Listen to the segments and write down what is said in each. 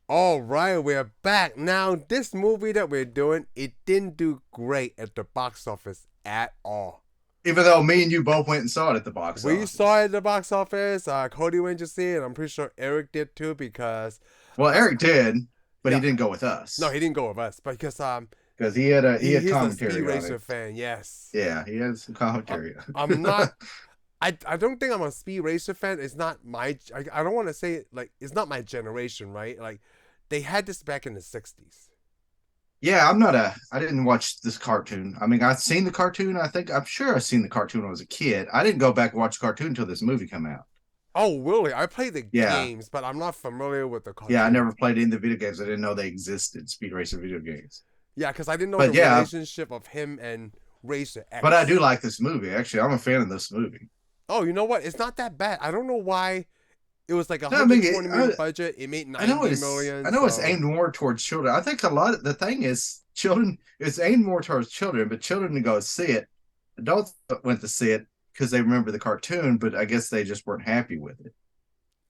All right, we're back. Now, this movie that we're doing, it didn't do great at the box office at all. Even though me and you both went and saw it at the box We saw office. it at the box office. Cody went to see it. I'm pretty sure Eric did too because, Well, uh, Eric did, but he yeah, didn't go with no, us he didn't go with us because because he had he's a Speed commentary on Racer it. fan. Yes, Yeah, he had some uh, commentary. I'm not. I don't think I'm a Speed Racer fan. It's not my. I don't want to say it like it's not my generation, right? Like they had this back in the '60s. Yeah, I didn't watch this cartoon. I mean, I've seen the cartoon. I'm sure I've seen the cartoon when I was a kid. I didn't go back and watch the cartoon until this movie came out. Oh, really? I play the Yeah, games, but I'm not familiar with the yeah, I cartoon. never played any of the video games. I didn't know they existed, Speed Racer video games. Yeah, because I didn't know the But yeah, relationship of him and Racer but I do X. like this movie. Actually, I'm a fan of this movie. Oh, you know what? It's not that bad. I don't know why it was like No, I mean, 120 million budget. It made I know 90 million. I know it's So aimed more towards children. I think a lot of the thing is children. It's aimed more towards children, but children to go see it. Adults went to see it because they remember the cartoon, but I guess they just weren't happy with it.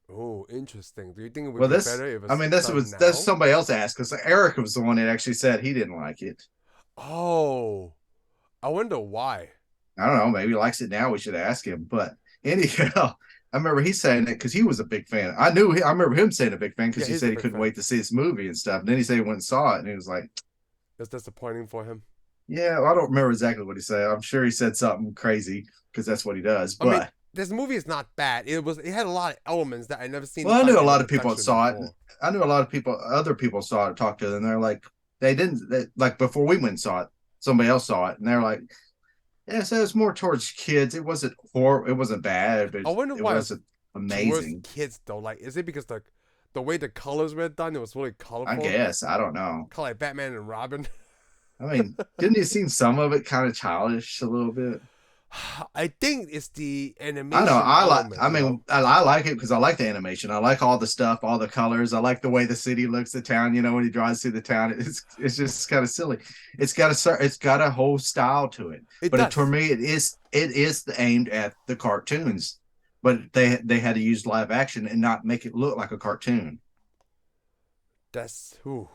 oh, interesting. Do you think it would Well, be this, better if I it's mean, this done was that's now? somebody else asked because Eric was the one that actually said he didn't like it. Oh, I wonder why. I don't know. Maybe he likes it now. We should ask him. But anyhow, I remember he saying it because he was a big fan. I remember him saying a big fan Yeah, because he he's a said he big couldn't fan. wait to see this movie and stuff. And then he said he went and saw it, and he was like, It's disappointing for him. yeah, well, I don't remember exactly what he said. I'm sure he said something crazy because that's what he does. I mean, But this movie is not bad. It had a lot of elements that I never seen well, I knew done a in a lot of people that production saw it. before. I knew a lot of people, other people saw it, talked to them. And they're like, like before we went and saw it, somebody else saw it, and they're like, yeah, so it's more towards kids. It wasn't horror. It wasn't bad, but I wonder it why it's wasn't towards amazing. kids though. Like, is it because the way the colors were done, it was really I colorful, guess I don't know. kind of like Batman and Robin. I mean, didn't you see some of it kind of childish a little bit? I think it's the I know. animation element, I you know. mean, I like it because I like the animation. I like all the stuff, all the colors. I like the way the city looks, the town. You know, when he drives through the town, it's just kind of silly. It's got a whole style to it. It But for does. me, it is aimed at the cartoons. But they had to use live action and not make it look like a cartoon. That's who.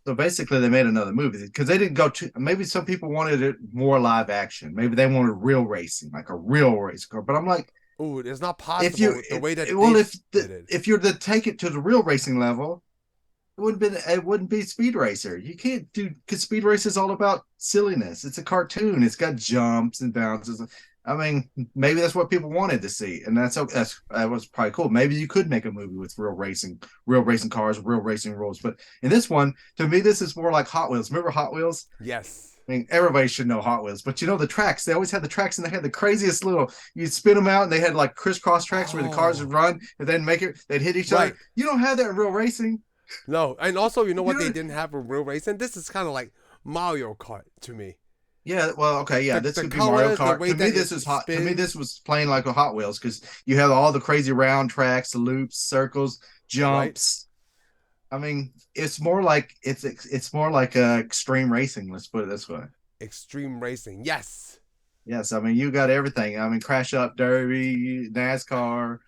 So basically, they made another movie because they didn't go to. Maybe some people wanted it more live action. Maybe they wanted real racing, like a real race car. But I'm like, Ooh, it's not if possible you with the way that well they if did it. if you're to take it to the real racing level, it wouldn't be Speed Racer. You can't do because Speed Racer is all about silliness. It's a cartoon. It's got jumps and bounces. I mean, maybe that's what people wanted to see, and that was probably cool. Maybe you could make a movie with real racing cars, real racing rules. But in this one, to me, this is more like Hot Wheels. Remember Hot Wheels? Yes. I mean, everybody should know Hot Wheels, but you know the tracks. They always had the tracks, and they had the craziest little. You'd spin them out, and they had like crisscross tracks where the cars would Oh, run, and then make it. They'd hit each other. right. You don't have that in real racing. No, and also, you know You what they know, didn't have in real racing? This is kind of like Mario Kart to me. yeah, well, okay, yeah, this The could be Mario colors, the Kart. way To me, that this it is hot. To me, this spins, was playing like a Hot Wheels because you have all the crazy round tracks, loops, circles, right? jumps. I mean, it's more like extreme racing. Let's put it this way. Extreme racing. Yes. Yes, I mean you got everything. I mean, crash up derby, NASCAR,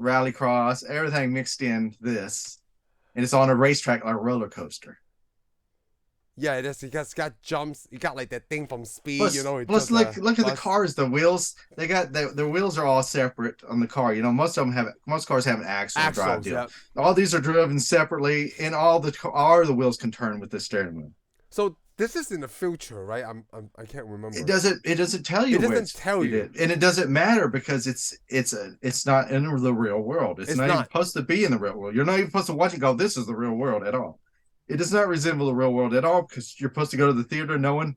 rallycross, everything mixed in this, and it's on a racetrack like a roller coaster. Yeah, it is. It's got jumps. You got like that thing from Speed, you Plus, know, it plus does look at the bust. cars. The wheels they got the wheels are all separate on the car. You know, most cars have an axle drive Axles, deal. yeah. All these are driven separately, and all the wheels can turn with the steering wheel. So this is in the future, right? I can't It remember. doesn't it doesn't tell It you where doesn't tell it you. is, and it doesn't matter because it's not in the real world. It's It's not even not. supposed to be in the real world. You're not even supposed to watch it and go, this is the real world at all. It does not resemble the real world at all because you're supposed to go to the theater knowing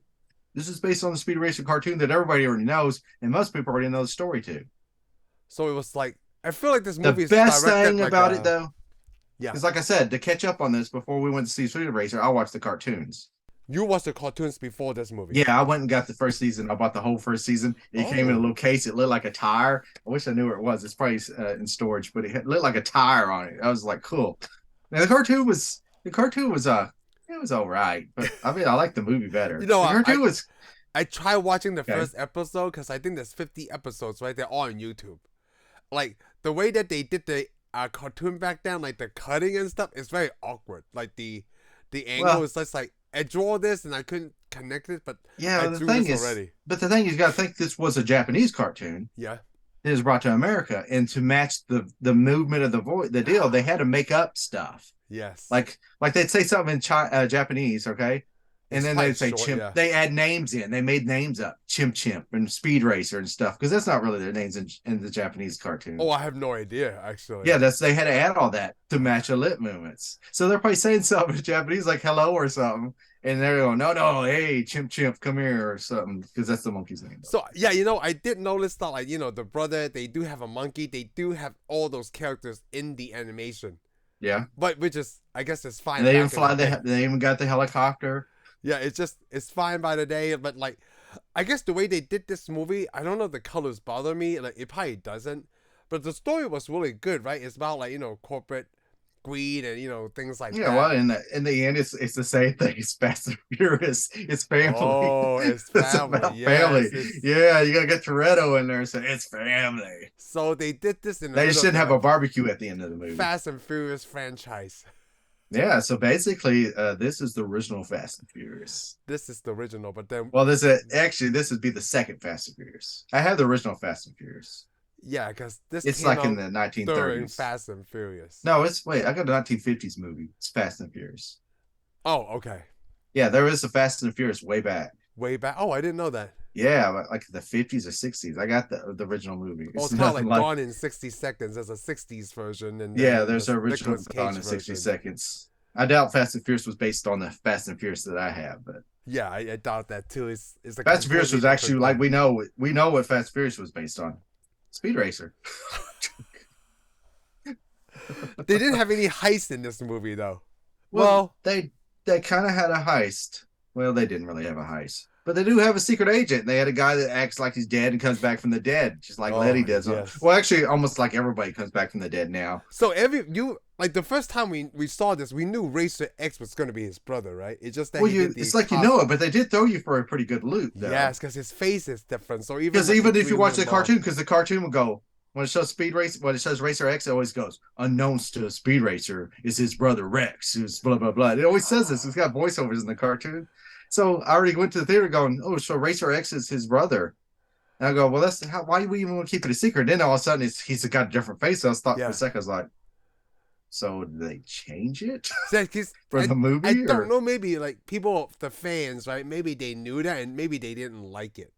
this is based on the Speed Racer cartoon that everybody already knows, and most people already know the story too. So it was like I feel like this The movie is best directed thing like about it a though, yeah. is like I said, to catch up on this before we went to see Speed Racer, I watched the cartoons. You watched the cartoons before this movie. Yeah, I went and got the first season. I bought the whole first season. It came in a Oh, little case. It looked like a tire. I wish I knew where it was. It's probably in storage, but looked like a tire on it. I was like, cool. Now the cartoon was it was all right, but I mean I like the movie you better. know, The I cartoon I, was I tried watching the okay. first episode because I think there's 50 episodes, right? They're all on YouTube. Like the way that they did the cartoon back then, like the cutting and stuff, is very awkward. Like the angle Well, is just like I draw this and I couldn't connect it, but yeah, I the drew thing this is, already. but the thing is, you got to think this was a Japanese cartoon. Yeah. It was brought to America, and to match the movement of the voice, the deal, they had to make up stuff. Yes. Like they'd say something in Japanese, okay, and It's then quite they'd say short, chimp. yeah. They add names in. They made names up, chimp and speed racer and stuff, because that's not really their names in the Japanese cartoon. Oh, I have no idea actually. Yeah, they had to add all that to match the lip movements. So they're probably saying something in Japanese like hello or something, and they're going, no, hey, chimp, come here or something, because that's the monkey's name. So yeah, I did notice that, like, the brother, they do have a monkey, they do have all those characters in the animation. Yeah, But which is, I guess, it's fine. and they even fly. They even got the helicopter. Yeah, it's fine by the day, but like, I guess the way they did this movie, I don't know if the colors bother me. Like, it probably doesn't, but the story was really good, right? It's about, like, corporate greed and things like Yeah, that. well, in the end, it's the same thing. It's Fast and Furious. It's family. Oh, it's It's family. about Yes, family. it's- Yeah, you gotta get Toretto in there and say it's family. So they did this in the They middle just of didn't have the a barbecue at the end of the movie. Fast and Furious franchise. Yeah, so basically, this is the original Fast and Furious. This is the original, but then Well, this would be the second Fast and Furious. I have the original Fast and Furious. yeah, because this It's came like out in the during 1930s. Fast and Furious. No, I got a 1950s movie. It's Fast and Furious. Oh, okay. Yeah, there is a Fast and Furious way back. Way back. Oh, I didn't know that. Yeah, like the 50s or 60s. I got the original movie. Oh, it's kind of like Gone in 60 Seconds. There's a 60s version, and Yeah, then there's an original Nicolas Cage Gone in 60 version. seconds. I doubt Fast and Furious was based on the Fast and Furious that I have, but Yeah, I doubt that too. It's a Fast and Furious was completely actually different like thing. we know what Fast and Furious was based on. Speed Racer. They didn't have any heist in this movie though. Well, they kind of had a heist. Well, they didn't really have a heist, but they do have a secret agent. They had a guy that acts like he's dead and comes back from the dead, just like Letty does. Yes. Well, actually, almost like everybody comes back from the dead now. So the first time we saw this, we knew Racer X was going to be his brother, right? It's just that It's like you know it, but they did throw you for a pretty good loop, though. Yes, because his face is different. So because even if you watch the cartoon, because the cartoon will go when it shows when it shows Racer X, it always goes unknowns to Speed Racer is his brother Rex, who's blah blah blah. It always says this. It's got voiceovers in the cartoon. So I already went to the theater going, oh, so Racer X is his brother. And I go, well, why do we even want to keep it a secret? And then all of a sudden he's got a different face. So I thought for a second, I was like, so did they change it for the movie? I don't know. Maybe like the fans, right? Maybe they knew that, and maybe they didn't like it,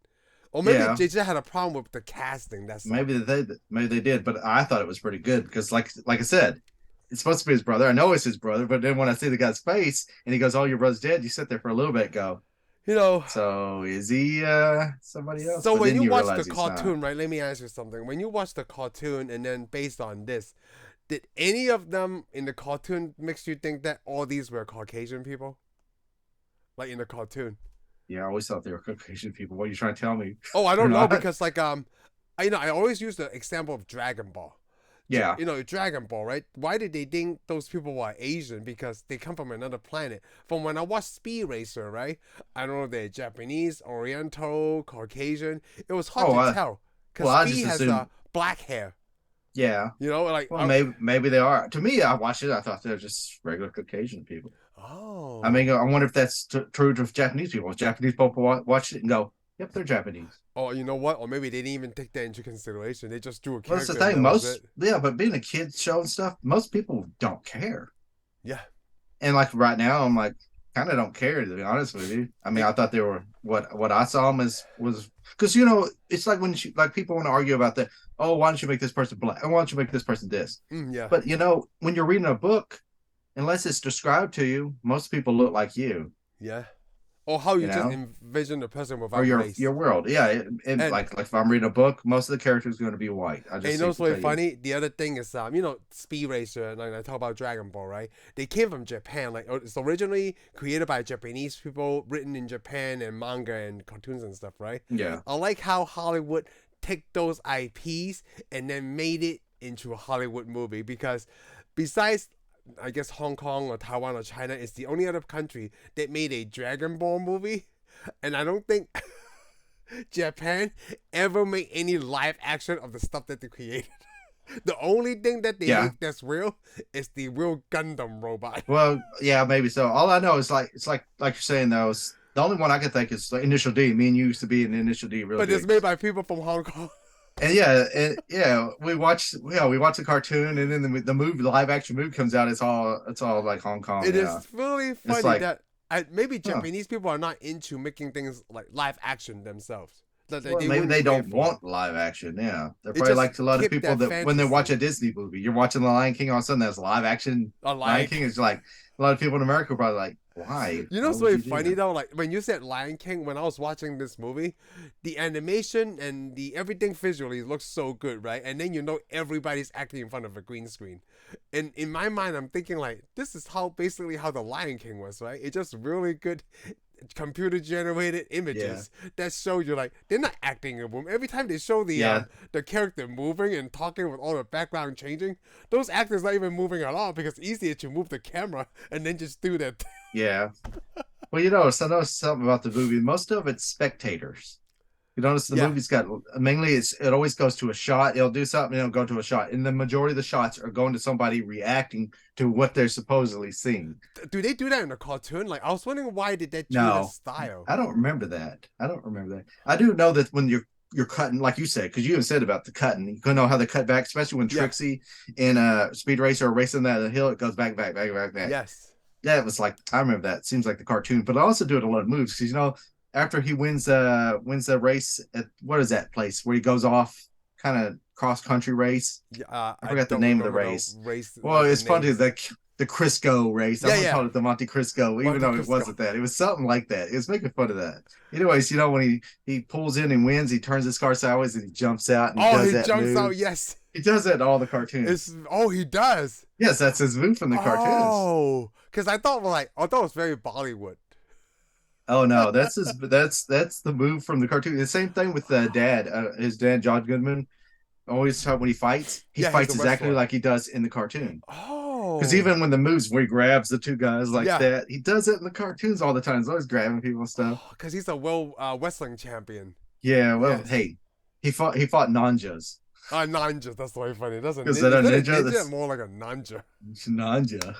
or maybe they just had a problem with the casting. Maybe they did, but I thought it was pretty good because, like I said, it's supposed to be his brother. I know it's his brother, but then when I see the guy's face and he goes, "Oh, your brother's dead," you sit there for a little bit, go, so is he somebody else? So but when you watch the not. cartoon, right? Let me ask you something. When you watch the cartoon, and then based on this, did any of them in the cartoon makes you think that all these were Caucasian people? Like in the cartoon? Yeah, I always thought they were Caucasian people. What are you trying to tell me? Oh, I don't know, because like I always use the example of Dragon Ball. Yeah. Dragon Ball, right? Why did they think those people were Asian? Because they come from another planet. From when I watched Speed Racer, right? I don't know if they're Japanese, Oriental, Caucasian. It was hard to tell. Because Speed has black hair. Yeah. Maybe they are. To me, I watched it. I thought they were just regular Caucasian people. Oh. I mean, I wonder if that's true to Japanese people. Japanese people watch it and go, yep, they're Japanese. Oh, you know what? Or maybe they didn't even take that into consideration. They just drew a character. Well, that's the thing. But being a kid's show and stuff, most people don't care. Yeah. And like right now, I'm like, kind of don't care, to be honest with you. I mean, I thought they were what I saw them was because it's like when people want to argue about that. Oh, why don't you make this person black? Why don't you make this person this? Yeah. But when you're reading a book, unless it's described to you, most people look like you. Yeah. Or how you just envision the person without race. Your world. Yeah. And like if I'm reading a book, most of the characters are going to be white. What's really funny? The other thing is, Speed Racer, and I talk about Dragon Ball, right? They came from Japan. Like, it's originally created by Japanese people, written in Japan, and manga and cartoons and stuff, right? Yeah. I like how Hollywood took those IPs and then made it into a Hollywood movie, because besides, I guess, Hong Kong or Taiwan or China is the only other country that made a Dragon Ball movie, and I don't think Japan ever made any live action of the stuff that they created. The only thing that they Yeah. make that's real is the real Gundam robot. Well, yeah, maybe so. All I know is like you're saying though, the only one I can think is the Initial D. Me and you used to be in the Initial D real But it's big. made by people from Hong Kong. And we watch the cartoon, and then the movie, the live action movie comes out. It's all like Hong Kong. It Yeah, is really it's funny like, that maybe huh. Japanese people are not into making things like live action themselves. That Well, maybe wouldn't they care don't for. want live action. Yeah, they're It probably just like a lot of keep people that that when they watch fantasy. a Disney movie, you're watching The Lion King, all of a sudden there's live action I Lion like. King. It's like a lot of people in America are probably like, why? You know Why what's would really you do funny that? though? Like when you said Lion King, when I was watching this movie, the animation and the everything visually looks so good, right? And then everybody's acting in front of a green screen. And in my mind, I'm thinking like, this is basically how the Lion King was, right? It's just really good computer generated images that show you like they're not acting in a room. Every time they show Yeah, the character moving and talking with all the background changing, those actors not even moving at all because it's easier to move the camera and then just do that. yeah. Well, you notice I noticed something about the movie. Most of it's spectators. You notice the Yeah. movie's got mainly it always goes to a shot. It'll do something, it'll go to a shot. And the majority of the shots are going to somebody reacting to what they're supposedly seeing. Do they do that in the cartoon? Like I was wondering why did they choose that No, style? I don't remember that. I don't remember that. I do know that when you're cutting, like you said, because you even said about the cutting, you can know how they cut back, especially when Yeah. Trixie and Speed Racer are racing that hill, it goes back, back, back, back, back. Yes. Yeah, it was like I remember that. It seems like the cartoon, but I also do it a lot of moves because after he wins the race at what is that place where he goes off kind of cross country race. I forgot the don't name of the remember race. race Well, like the it's funny names. the Crisco race. Yeah, I'm gonna yeah. call it the Monte Crisco, even Monte though it Crisco. wasn't that. It was something like that. It was making fun of that. Anyways, when he pulls in and wins, he turns his car sideways and he jumps out and he does He that jumps move. out. Yes. He does that in all the cartoons. He does. Yes, that's his move from the cartoons. Oh, because I thought it was very Bollywood. Oh no, that's the move from the cartoon. The same thing with the dad. His dad, John Goodman, always when he fights, he Yeah, he's fights a exactly wrestler. like he does in the cartoon. Oh. Because even when the moves where he grabs the two guys like Yeah. that, he does it in the cartoons all the time. He's always grabbing people and stuff. Because he's a wrestling champion. Yeah, well, Yes. hey, he fought ninjas. Ninja. That's very funny. That's a Is that a ninja? ninja? That's- More like a ninja. Ninja.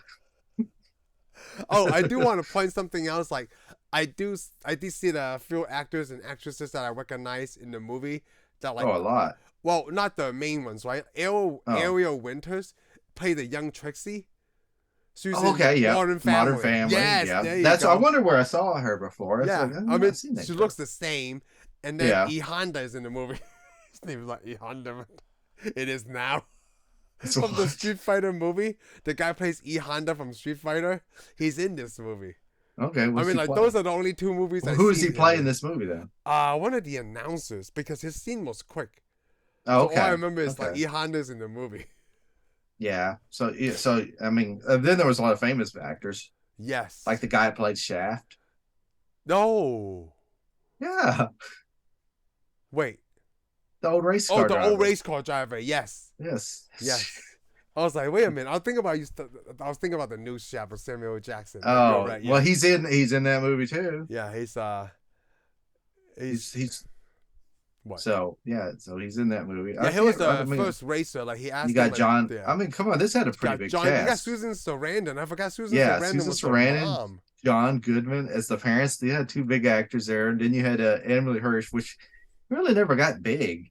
Oh, I do want to point something else. Like, I did see the few actors and actresses that I recognize in the movie. That like, Oh, a lot. well, not the main ones, right? Ariel Winters played the young Trixie. She was Okay, in yeah. Modern Family. Yes, yeah. there you That's. go. I wonder where I saw her before. It's Yeah, like, I mean, I've seen that she girl. looks the same. And then Yeah. E Honda is in the movie. His name is like E Honda. It is now. So From the Street Fighter movie, the guy plays E Honda from Street Fighter. He's in this movie. okay. I mean, like those are the only two movies. Well, I've who is seen he him playing in. this movie then? One of the announcers because his scene was quick. Oh, So okay. all I remember is like Okay. E Honda's in the movie. Yeah. So I mean, then there was a lot of famous actors, Yes. like the guy that played Shaft. No. Yeah, Wait. the old race car. Oh, the driver. old race car driver. Yes. Yes. Yes. I was like, wait a minute. I was thinking about the new Shaft with Samuel L. Jackson. Oh, You're right, yeah. well, he's in that movie too. Yeah, he's He's what? so he's in that movie. Yeah, he was the first racer. Like he asked. You got him, like, John. yeah. I mean, come on, this had a pretty got big John. You got cast. Susan Sarandon. I forgot Susan Yeah, Sarandon Susan was Sarandon. the mom. John Goodman as the parents. They had two big actors there, and then you had Emile Hirsch, which really never got big.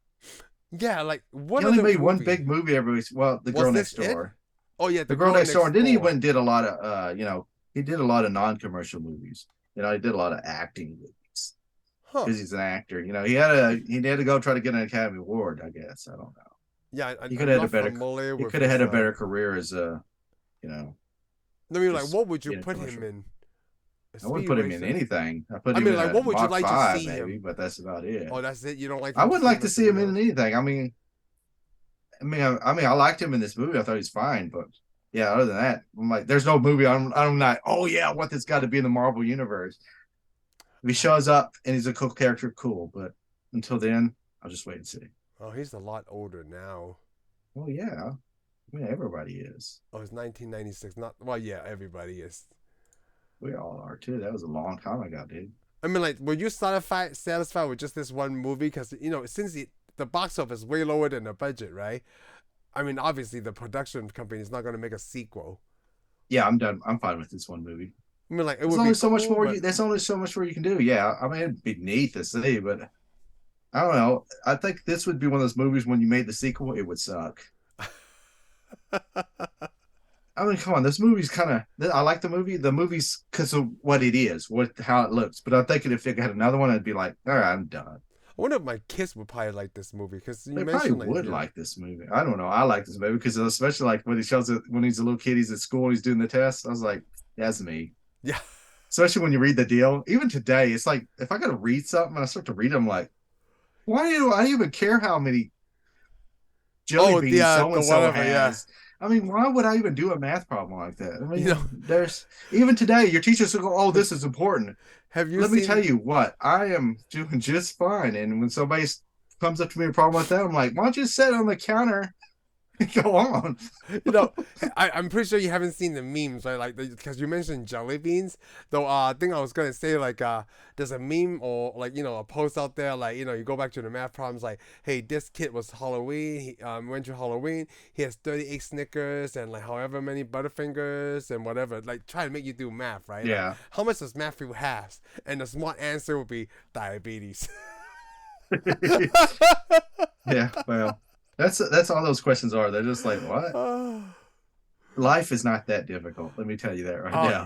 Yeah, like what? He only made one big movie every week. Well, The Girl Next Door. Oh yeah, The Girl Next Door. And then he went and did a lot of he did a lot of non-commercial movies. He did a lot of acting movies because he's an actor. He had to go try to get an Academy Award, I guess. I don't know. Yeah, He could have had a better career. career as a I mean, like, just what would you in a put him commercial. in? I wouldn't put him in anything. I I mean, mean, like, what would you Mach like to 5, see maybe, him? but that's about it. Oh, that's it. You don't like. I would like to see him in anything anything. I mean, I liked him in this movie. I thought he was fine, but yeah, other than that, I'm like, there's no movie. I'm not. Oh yeah, I want this guy to be in the Marvel universe. If he shows up and he's a cool character, cool. But until then, I'll just wait and see. Oh, he's a lot older now. Well, yeah, I mean, everybody is. Oh, it's 1996. Yeah, everybody is. We all are too. That was a long time ago, dude. I mean, like, were you satisfied with just this one movie? Because since the box office is way lower than the budget, right? I mean, obviously the production company is not going to make a sequel. Yeah, I'm done. I'm fine with this one movie. I mean, like it There's would be only so much cool, more. but There's only so much more you can do. Yeah, I mean, it'd be neat to see, but I don't know. I think this would be one of those movies when you made the sequel, it would suck. I mean, come on, this movie's kind of. I like the movie. The movie's because of what it is, how it looks. But I'm thinking if it had another one, I'd be like, all right, I'm done. I wonder if my kids would probably like this movie because you They probably mentioned like would yeah. like this movie. I don't know. I like this movie because especially like when he shows it when he's a little kid, he's at school, he's doing the test. I was like, that's me. Yeah. Especially when you read the deal. Even today, it's like if I got to read something and I start to read, I'm like, why do I even care how many jelly Oh, beans so the and so whatever, yeah. has? I mean, why would I even do a math problem like that? I mean, You know, there's even today, your teachers will go, "Oh, this is important." have you Let seen? me tell you what, I am doing just fine. And when somebody comes up to me with a problem like that, I'm like, "Why don't you sit on the counter and go on?" You know, I'm pretty sure you haven't seen the memes, right? Like, because you mentioned jelly beans. Though, I think I was gonna say like, there's a meme or like a post out there like you go back to the math problems like, hey, this kid was Halloween. He went to Halloween. He has 38 Snickers and like however many Butterfingers and whatever. Like, try to make you do math, right? Yeah. Like, how much does Matthew have? And the smart answer would be diabetes. Yeah. Well, that's all those questions are. They're just like, what? Life is not that difficult. Let me tell you that right now.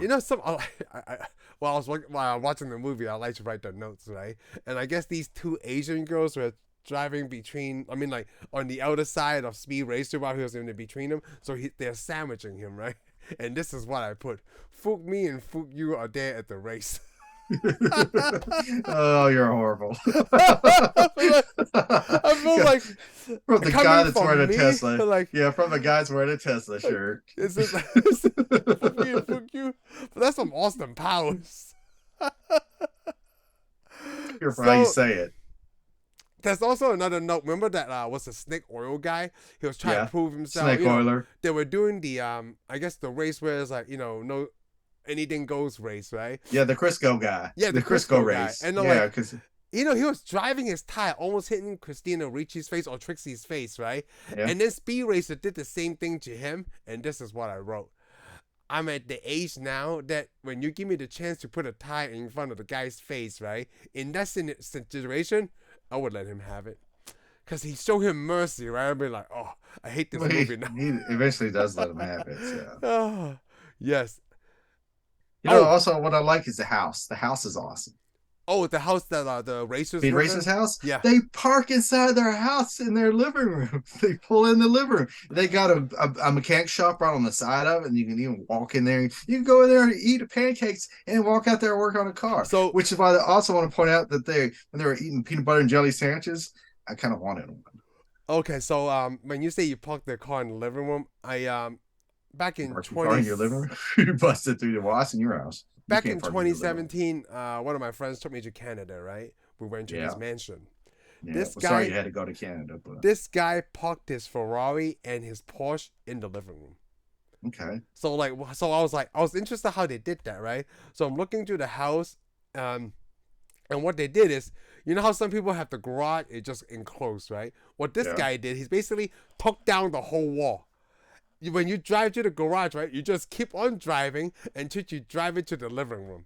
While I was watching the movie, I like to write the notes, right? And I guess these two Asian girls were driving between, I mean, like on the outer side of Speed Racer while he was in between them. So they're sandwiching him, right? And this is what I put: Fook me and Fook you are there at the race. Oh, you're horrible. I feel like from the guy that's wearing a me, Tesla. like, yeah, from the guy's wearing a Tesla shirt. Is it Fook me and Fook you? But that's some Austin Powers. You're for how you say it. There's also another note. Remember that was the snake oil guy? He was trying to prove himself. Snake oiler. They were doing the I guess the race where it's like no anything goes race, right? Yeah, the Crisco guy. Yeah, the Crisco race. Guy. And yeah, because he was driving his tire, almost hitting Christina Ricci's face or Trixie's face, right? Yeah. And then Speed Racer did the same thing to him, and this is what I wrote. I'm at the age now that when you give me the chance to put a tire in front of the guy's face, right? In that situation, I would let him have it. Because he showed him mercy, right? I'd be like, oh, I hate this movie now. He eventually does let him have it. So. Oh, yes. Also what I like is the house. The house is awesome. Oh, the house that the racers Speed Racers house? Yeah. They park inside their house in their living room. They pull in the living room. They got a mechanic shop right on the side of it, and you can even walk in there. You can go in there and eat pancakes and walk out there and work on a car. So, which is why I also want to point out that when they were eating peanut butter and jelly sandwiches, I kind of wanted one. Okay, so when you say you parked their car in the living room, I back in your living room, you busted through the walls in your house. Back in 2017, one of my friends took me to Canada, right? We went to his mansion. Yeah, sorry you had to go to Canada. But... This guy parked his Ferrari and his Porsche in the living room. Okay. So I was interested how they did that, right? So I'm looking through the house, and what they did is, you know how some people have the garage, it just enclosed, right? What this guy did, he's basically took down the whole wall. When you drive to the garage, right, you just keep on driving until you drive into the living room.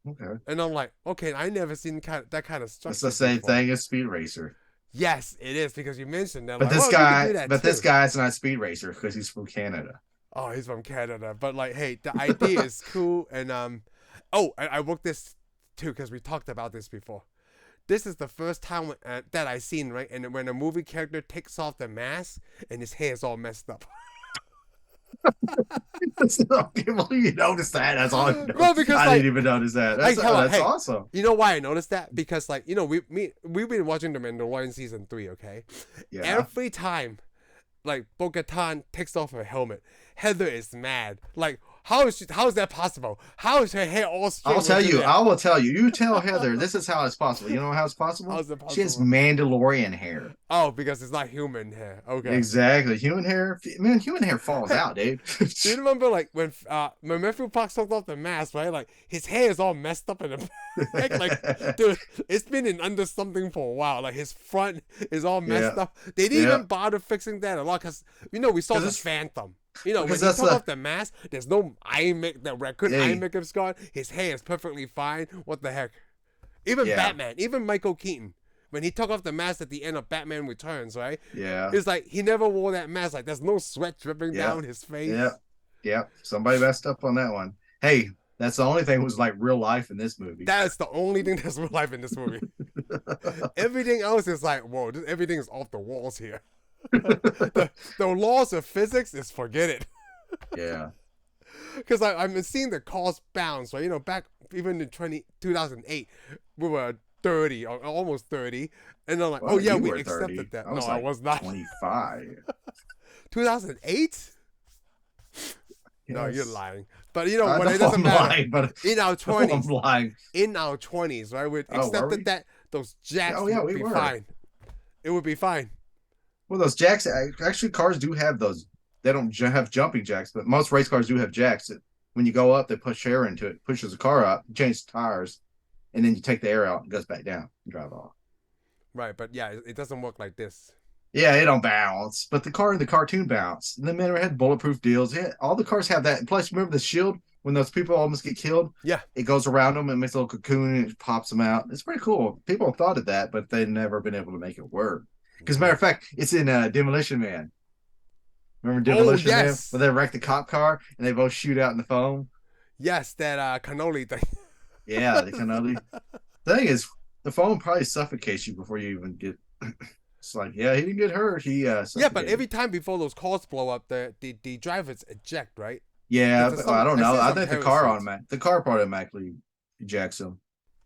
Okay. And I'm like, okay, I never seen that kind of structure. It's the same thing as Speed Racer. Yes, it is, because you mentioned that. But this guy's not Speed Racer because he's from Canada. Oh, he's from Canada. But like, hey, the idea is cool. And I worked this too because we talked about this before. This is the first time that I seen, right? And when a movie character takes off the mask and his hair is all messed up. You noticed that? That's all. Well, because I didn't even notice that. That's awesome. You know why I noticed that? Because we've been watching The Mandalorian season 3. Okay, yeah. Every time, like Bo-Katan takes off her helmet, Heather is mad. Like, How is that possible? How is her hair all straight? I'll tell you. I will tell you. You tell Heather. This is how it's possible. You know how it's possible? How's it possible? She has Mandalorian hair. Oh, because it's not human hair. Okay. Exactly. Human hair. Man, human hair falls out, dude. Do you remember like when Matthew Park took off the mask, right? Like his hair is all messed up in the back. Like, dude, it's been under something for a while. Like his front is all messed up. They didn't even bother fixing that a lot because we saw the Phantom. When he took off the mask, there's no eye makeup. Eye makeup's gone. His hair is perfectly fine. What the heck? Even Batman, even Michael Keaton, when he took off the mask at the end of Batman Returns, right? Yeah. It's like he never wore that mask. Like there's no sweat dripping down his face. Yeah. Somebody messed up on that one. Hey, that's the only thing that was like real life in this movie. That's the only thing that's real life in this movie. Everything else is like, whoa, everything is off the walls here. the laws of physics is forget it. Yeah. Because I've been seeing the cars bounce, right? Back even in 2008, we were 30 or almost 30. And I'm like, we accepted that. I was not. 25. 2008? Yes. No, you're lying. But it doesn't I'm matter. lying, but in our 20s. I'm lying. In our 20s, right? We accepted that those jacks would be fine. It would be fine. Well, those jacks, actually, cars do have those. They don't have jumping jacks, but most race cars do have jacks that when you go up, they push air into it, pushes the car up, you change the tires, and then you take the air out and it goes back down and drive off. Right, but yeah, it doesn't work like this. Yeah, it don't bounce, but the car in the cartoon bounced. And the men had bulletproof deals. Yeah, all the cars have that. And plus, remember the shield when those people almost get killed? Yeah. It goes around them and makes a little cocoon and it pops them out. It's pretty cool. People thought of that, but they've never been able to make it work. Because, matter of fact, it's in Demolition Man. Remember Demolition Man? Where they wreck the cop car and they both shoot out in the foam? Yes, that cannoli thing. Yeah, the cannoli. Thing is, the foam probably suffocates you before you even get... It's like, he didn't get hurt. But every time before those cars blow up, the drivers eject, right? Yeah, but I don't know. I think the car part automatically ejects them.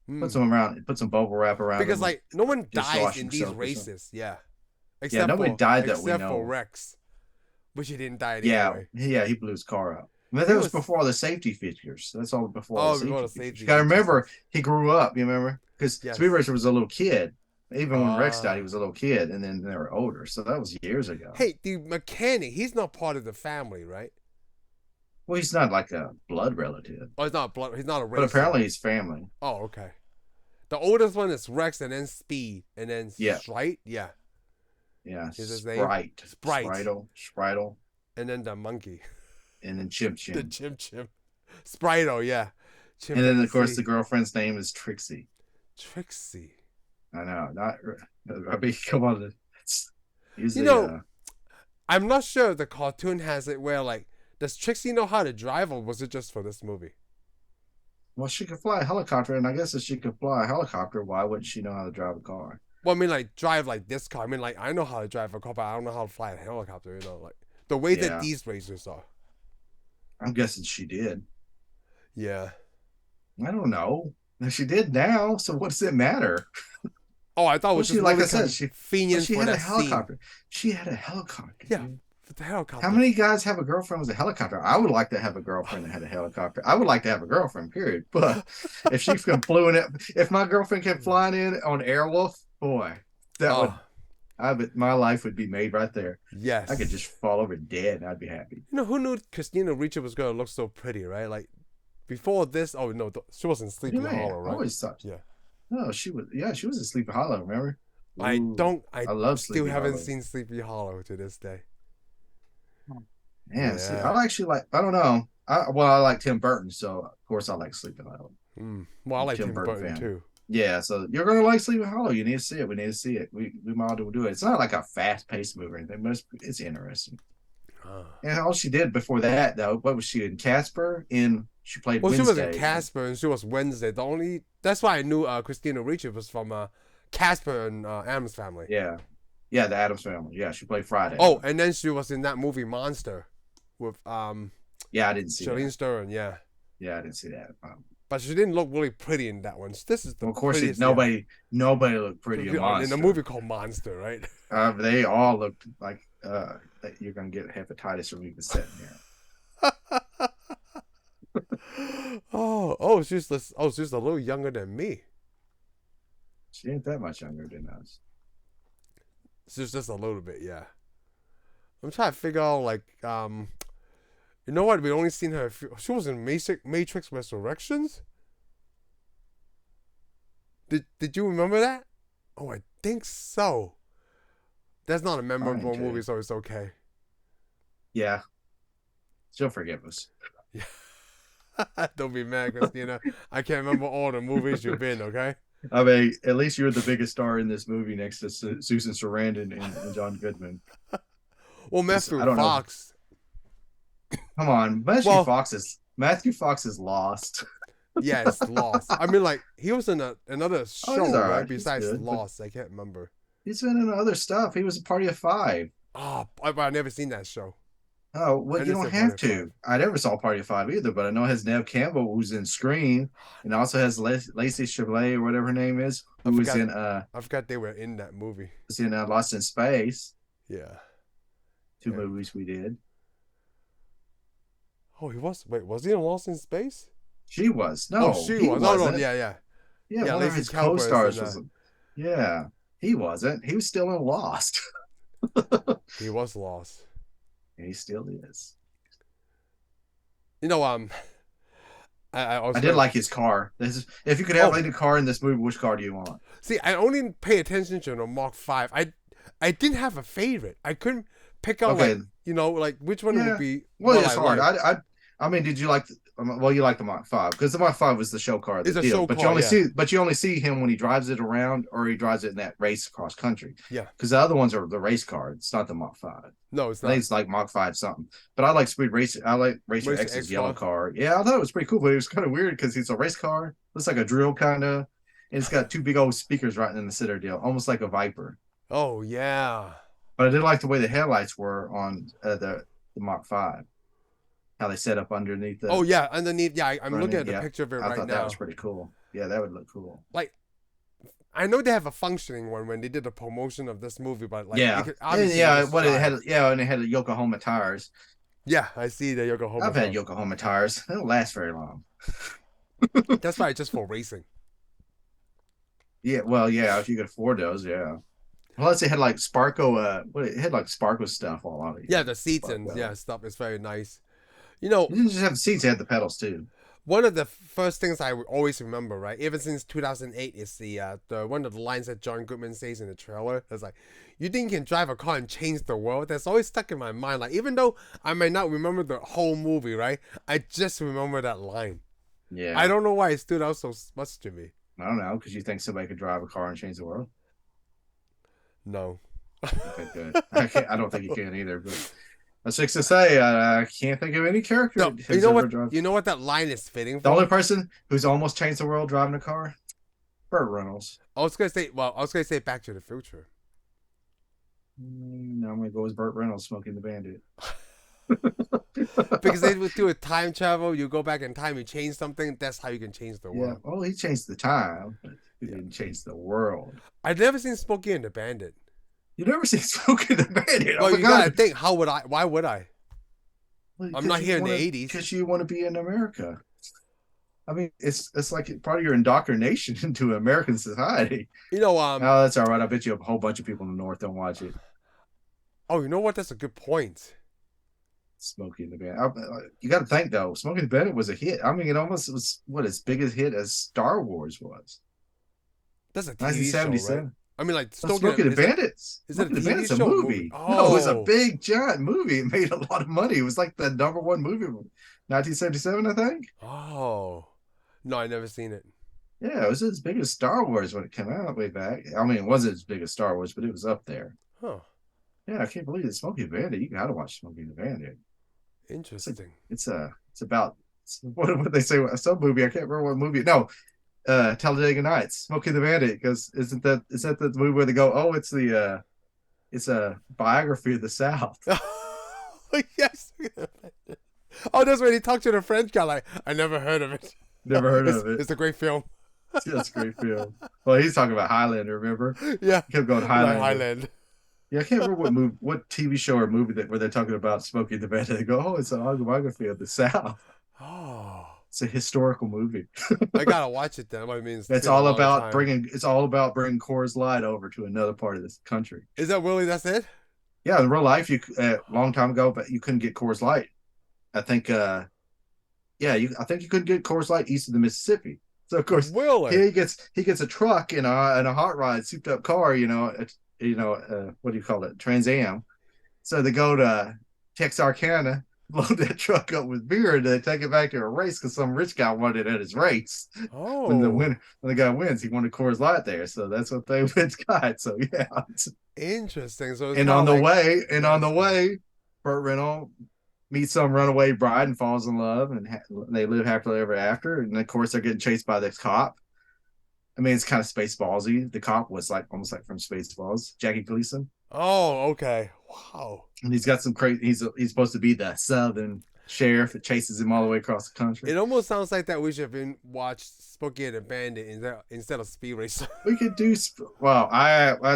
Put some bubble wrap around. Because them, no one dies in these races. Yeah. Except nobody died that we know. Except for Rex, which he didn't die anyway. Yeah, he blew his car up. But that was before the safety features. That's all before the safety features. You gotta remember, he grew up. You remember? Because Speed Racer was a little kid. Even when Rex died, he was a little kid, and then they were older. So that was years ago. Hey, the mechanic, he's not part of the family, right? Well, he's not like a blood relative. Oh, he's not blood. He's not a racer. But apparently he's family. Oh, okay. The oldest one is Rex, and then Speed, and then Sprite. Yeah. Yeah. Is his Sprite. Sprite. Spritle. And then the monkey. And then Chim Chim. The Chim Chim. Sprito, yeah. And then, of course, the girlfriend's name is Trixie. Trixie. I know. Come on. I'm not sure if the cartoon has it where, like, does Trixie know how to drive, or was it just for this movie? Well, she could fly a helicopter, and I guess if she could fly a helicopter, why wouldn't she know how to drive a car? Well, I mean, like, drive like this car. I mean, like, I know how to drive a car, but I don't know how to fly a helicopter, like, the way that these racers are. I'm guessing she did. Yeah. I don't know. She did now, so what does it matter? Oh, I thought it was just like I said, she had a helicopter. She had a helicopter. Yeah, the helicopter. How many guys have a girlfriend with a helicopter? I would like to have a girlfriend that had a helicopter. I would like to have a girlfriend, period. But if she flew in it, if my girlfriend came flying in on Airwolf, boy, my life would be made right there. Yes, I could just fall over dead, and I'd be happy. Who knew Christina Ricci was gonna look so pretty, right? Like before this, she wasn't Sleepy Hollow, right? I always thought, yeah. No, she was. Yeah, she was in Sleepy Hollow. Remember? I love Sleepy haven't Hollow. seen Sleepy Hollow to this day. Yeah, see, I actually like. I don't know. I like Tim Burton, so of course I like Sleepy Hollow. Well, I like Tim Burton too. Yeah, so you're gonna like Sleepy Hollow. You need to see it. We need to see it. We might do it. It's not like a fast-paced movie or anything, but it's interesting. And all she did before that, though, what was she in Casper? She played Wednesday. She was in Casper and she was Wednesday. That's why I knew Christina Ricci was from Casper and Addams Family. Yeah, the Addams Family. Yeah, she played Friday. Oh, and then she was in that movie Monster with I didn't see Charlize Theron. Yeah, I didn't see that. But she didn't look really pretty in that one. This is the of course nobody looked pretty in Monster. In a movie called Monster, right? They all looked like you're gonna get hepatitis from even sitting there. she's a little younger than me. She ain't that much younger than us. She's just a little bit, yeah. I'm trying to figure out like you know what? We only seen her. She was in Matrix Resurrections. Did you remember that? Oh, I think so. That's not a memorable movie, so it's okay. Yeah, she'll forgive us. Yeah. Don't be mad, Christina. I can't remember all the movies you've been. Okay. I mean, at least you're the biggest star in this movie next to Susan Sarandon and John Goodman. Well, Matthew Fox. Come on, Matthew Fox is lost. Yeah, it's Lost. I mean, like he was in another show right besides good, Lost. I can't remember. He's been in other stuff. He was a Party of Five. Oh, I've never seen that show. Oh, well, you don't have to. I never saw Party of Five either, but I know it has Nev Campbell, who's in Scream, and also has Lacey Chablet or whatever her name is, who was in. I forgot they were in that movie. Was in Lost in Space. Yeah. Two movies we did. Oh, he was. Wait, was he in Lost in Space? She was. No, she was. Oh, no, yeah. Yeah, one of his co-stars was. Yeah, he wasn't. He was still in Lost. He was lost. And he still is. You know, I did like his car. If you could have any car in this movie, which car do you want? See, I only pay attention to the Mark V. I didn't have a favorite. I couldn't pick out like which one would be. Well, it's hard. I mean, did you like? You like the Mark V because the Mark V was the show car. It's a show car, you only see him when he drives it around or he drives it in that race across country. Yeah, because the other ones are the race car. It's not the Mark V. No, it's not. I think it's like Mark V something. But I like Speed Racer. I like Racer X's yellow car. Yeah, I thought it was pretty cool, but it was kind of weird because it's a race car. Looks like a drill kind of, and it's got two big old speakers right in the center deal, almost like a Viper. Oh yeah. But I did like the way the headlights were on the Mark V. How they set up underneath the. Oh yeah, underneath. Yeah, I'm looking at the picture of it right now. I thought that was pretty cool. Yeah, that would look cool. Like, I know they have a functioning one when they did the promotion of this movie, but like, and it had Yokohama tires. Yeah, I see the Yokohama. I've had Yokohama tires. They don't last very long. That's probably just for racing. Yeah, well, yeah, if you could afford those, yeah. Plus, it had like Sparko. It had like Sparko stuff all on it. Yeah, the seats and stuff is very nice. You know, you didn't just have the seats; it had the pedals too. One of the first things I always remember, right, even since 2008, is the one of the lines that John Goodman says in the trailer. It's like, "You think you can drive a car and change the world?" That's always stuck in my mind. Like, even though I might not remember the whole movie, right, I just remember that line. Yeah, I don't know why it stood out so much to me. I don't know, because you think somebody could drive a car and change the world. No. Okay, good. I don't think you can either. But that's just to say, I can't think of any character. No, you know what? You know what that line is fitting for? The only person who's almost changed the world driving a car, Burt Reynolds. I was gonna say Back to the Future. No, I'm gonna go with Burt Reynolds smoking the Bandit. Because they would do a time travel. You go back in time, you change something. That's how you can change the world. Yeah. Oh, he changed the time, but he didn't change the world. I've never seen Smokey and the Bandit. You never seen Smokey and the Bandit? Well, you gotta think. How would I? Why would I? Well, I'm not here in the 80s. Because you want to be in America. I mean, it's like part of your indoctrination into American society. You know, oh, that's all right. I bet you a whole bunch of people in the North don't watch it. Oh, you know what? That's a good point. Smokey and the Bandit. You got to think though. Smokey and the Bandit was a hit. I mean, it almost was as big a hit as Star Wars was. That's a TV show, right? I mean, like Smokey and the Bandits. Is it a Bandits a movie? Oh. No, it was a big giant movie. It made a lot of money. It was like the #1 movie, 1977, I think. Oh, no, I never seen it. Yeah, it was as big as Star Wars when it came out way back. I mean, it wasn't as big as Star Wars, but it was up there. Huh. Yeah, I can't believe it. Smokey and the Bandit. You gotta watch Smokey and the Bandit. Interesting. It's about what they say. Some movie. I can't remember what movie. No. Talladega Nights, Smokey and the Bandit, because is that the movie where they go, oh, it's a biography of the South. Yes. Oh, that's when he talked to the French guy. Like, I never heard of it. Never heard of it. It's a great film. Yeah, it's a great film. Well, he's talking about Highlander, remember? Yeah. He kept going Highlander. Highland. Yeah, I can't remember what TV show or movie where they're talking about Smokey and the Bandit. They go, oh, it's an autobiography of the South. Oh. It's a historical movie. I gotta watch it then. I mean, it's It's been a all long about time. bringing. It's all about bringing Coors Light over to another part of this country. Is that really that's it? Yeah, in real life, you long time ago, but you couldn't get Coors Light. I think. Yeah, I think you couldn't get Coors Light east of the Mississippi. So of course, Really? he gets a truck and a hot rod souped up car. What do you call it? Trans Am. So they go to Texarkana, load that truck up with beer, and then take it back to a race because some rich guy wanted it at his race. Oh, When the guy wins, he wanted Coors Light there, so that's what they got. So yeah, interesting. So it's and kinda on the like, way, NASCAR. Burt Reynolds meets some runaway bride and falls in love, and they live happily ever after. And of course, they're getting chased by this cop. I mean, it's kind of Spaceballsy. The cop was like almost like from Spaceballs, Jackie Gleason. Oh, okay. Wow. And he's got some crazy. He's supposed to be the Southern sheriff that chases him all the way across the country. It almost sounds like that we should have been watched Smokey and the Bandit instead of Speed Racer. We could do well.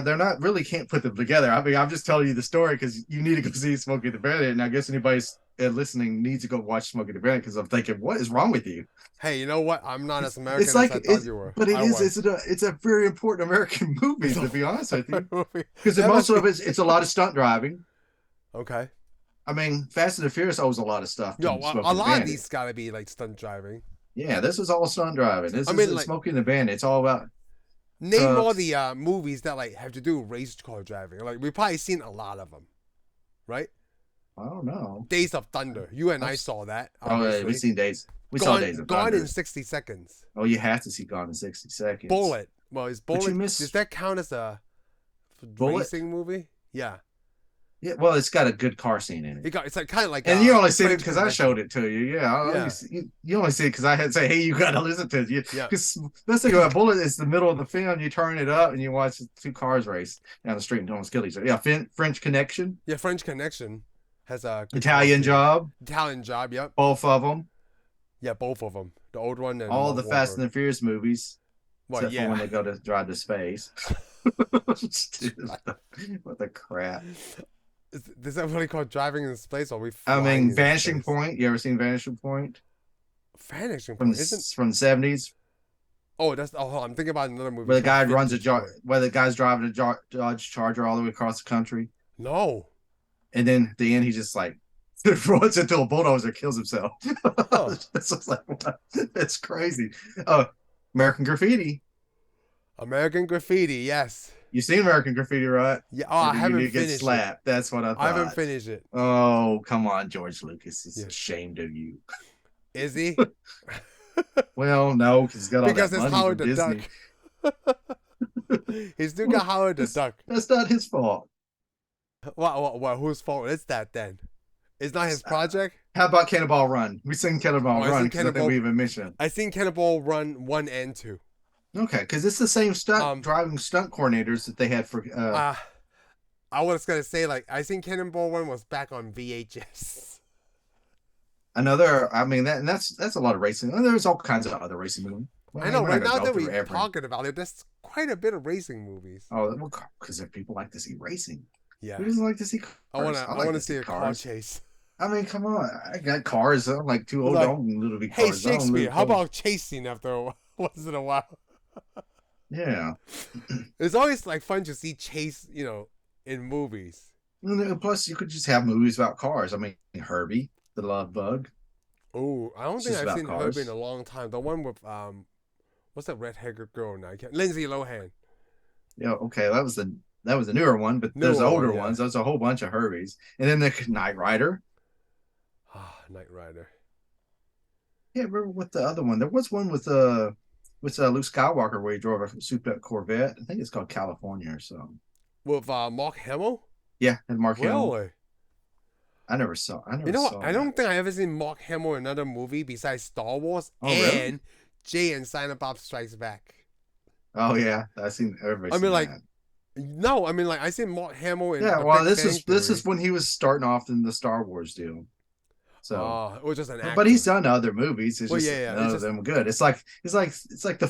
They're not really can't put them together. I mean, I'm just telling you the story because you need to go see Smokey the Bandit, and I guess anybody's listening needs to go watch Smokey the Bandit because I'm thinking, what is wrong with you? Hey, you know what? I'm not as American It's like as I thought you were. but it I is. was. It's a very important American movie to be honest with you, because That most must of it's a lot of stunt driving. Okay. I mean, Fast and the Furious owes a lot of stuff to Yo, Smokey a the lot Bandit. of these gotta be like stunt driving. Yeah, this is all stunt driving. This I mean, is like, Smokey and the Bandit. It's all about name all trucks. the movies that like have to do with race car driving. Like we've probably seen a lot of them, right? I don't know. Days of Thunder. You and I saw that. Oh, yeah, Obviously. we seen Days. We saw Gone, Days of Gone Thunder. in 60 Seconds. Oh, you have to see Gone in 60 Seconds. Bullet. Well, is But you Bullet? miss- Does that count as a Bullet? racing movie? Yeah. Yeah, well, it's got a good car scene in it. It's like kind of like. And you only seen it French because I showed it to you. Yeah, Yeah. You only see it because I had to say, "Hey, you got to listen to it." Yeah. Because let's think about Bullet. It's the middle of the film. You turn it up and you watch two cars race down the street and almost kill each other. Yeah, French Connection, Yeah, French Connection has a good Italian car scene. Job, Italian Job. Yep. both of them. Yeah, both of them. The old one and All Mark the Fast Wahlberg. and the Furious movies, Well, except for yeah. when they go to drive to space. What the crap! Is that really called driving in space? Or are we? I flying mean, in Vanishing space? Point. You ever seen Vanishing Point Vanishing from Point isn't. from the 70s? Oh, that's. Oh, hold on, I'm thinking about another movie. Where the guy called runs 50 Point. where the guy's driving a Dodge Charger all the way across the country, No. and then at the end he just like runs into a bulldozer, kills himself. Oh. It's just like what? That's crazy. Oh, American Graffiti. American Graffiti. Yes. You seen American Graffiti, right? Yeah. Oh, I You haven't need to get finished it. slapped. That's what I thought. I haven't finished it. Oh, come on, George Lucas is Yeah. ashamed of you. Is he? Well, no, because he's got all Because that it's money Howard from the Disney. Duck. He's still got Howard the Duck. That's not his fault. What? Whose fault is that then? It's not his project. How about Cannonball Run? We sing Cannonball Oh, I Run seen because I think Cannonball- we even mentioned. I seen Cannonball Run 1 and 2. Okay, because it's the same driving stunt coordinators that they had for. I was gonna say like I seen Cannonball Run was back on VHS. Another, I mean, that's a lot of racing. And there's all kinds of other racing movies. Well, I know. we're Right not now gonna that go through we're every- talking about it, that's quite a bit of racing movies. Oh, because people like to see racing. Yeah. Who doesn't like to see cars? I like wanna see a car chase. I mean, come on. I got cars. I'm like too old. Like, I don't little bit Hey cars. I don't Shakespeare, little how cars. about chasing after a while? Once in a while? Yeah. It's always like fun to see chase, in movies. And then, plus, you could just have movies about cars. I mean, Herbie, the Love Bug. Oh, I don't It's think just I've about seen cars. Herbie in a long time. The one with what's that red-haired girl now? Lindsay Lohan. Yeah, okay, that was the newer one, but Newer there's older one, yeah. ones. There's a whole bunch of Herbies, and then the Knight Rider. Ah, Knight Rider. Yeah, remember what the other one? There was one with Luke Skywalker where he drove a souped-up Corvette. I think it's called California or something. With Mark Hamill? Yeah, and Mark Hamill. Really? I never saw. I don't think I ever seen Mark Hamill in another movie besides Star Wars really? and Jay and Silent Bob Strikes Back. Oh yeah, I seen everybody. I mean, like, that. No, I mean like I seen Mark Hamill in. Yeah, The well, Big this Bang is Theory. when he was starting off in the Star Wars deal. So, it was just an actor. but he's done other movies. It's Well, just yeah, none it's of them were good. It's like the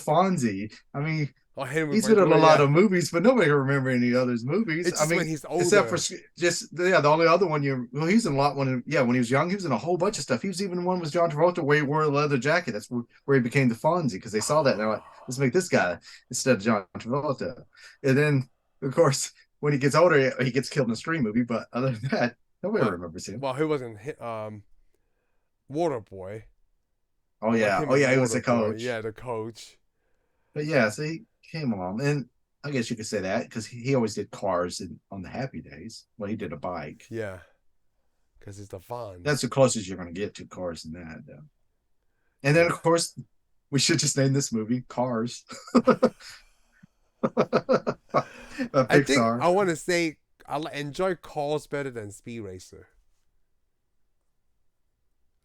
Fonzie. I mean, Oh, Henry He's been in a Fonda, lot yeah. of movies, but nobody can remember any others movies. It's I just mean, when he's older. except for the only other one he's in a lot when he was young, he was in a whole bunch of stuff. He was even one with John Travolta where he wore a leather jacket. That's where he became the Fonzie because they saw that and they're like, let's make this guy instead of John Travolta. And then, of course, when he gets older, he gets killed in a Scream movie. But other than that, nobody remembers him. Well, he wasn't Waterboy. Oh yeah, he was the coach. Yeah, the coach. But yeah, so he came along, and I guess you could say that because he always did cars on the Happy Days. Well, he did a bike. Yeah, because it's the Fonz. That's the closest you're going to get to cars in that, though. And then, of course, we should just name this movie Cars. I think I want to say I enjoy Cars better than Speed Racer.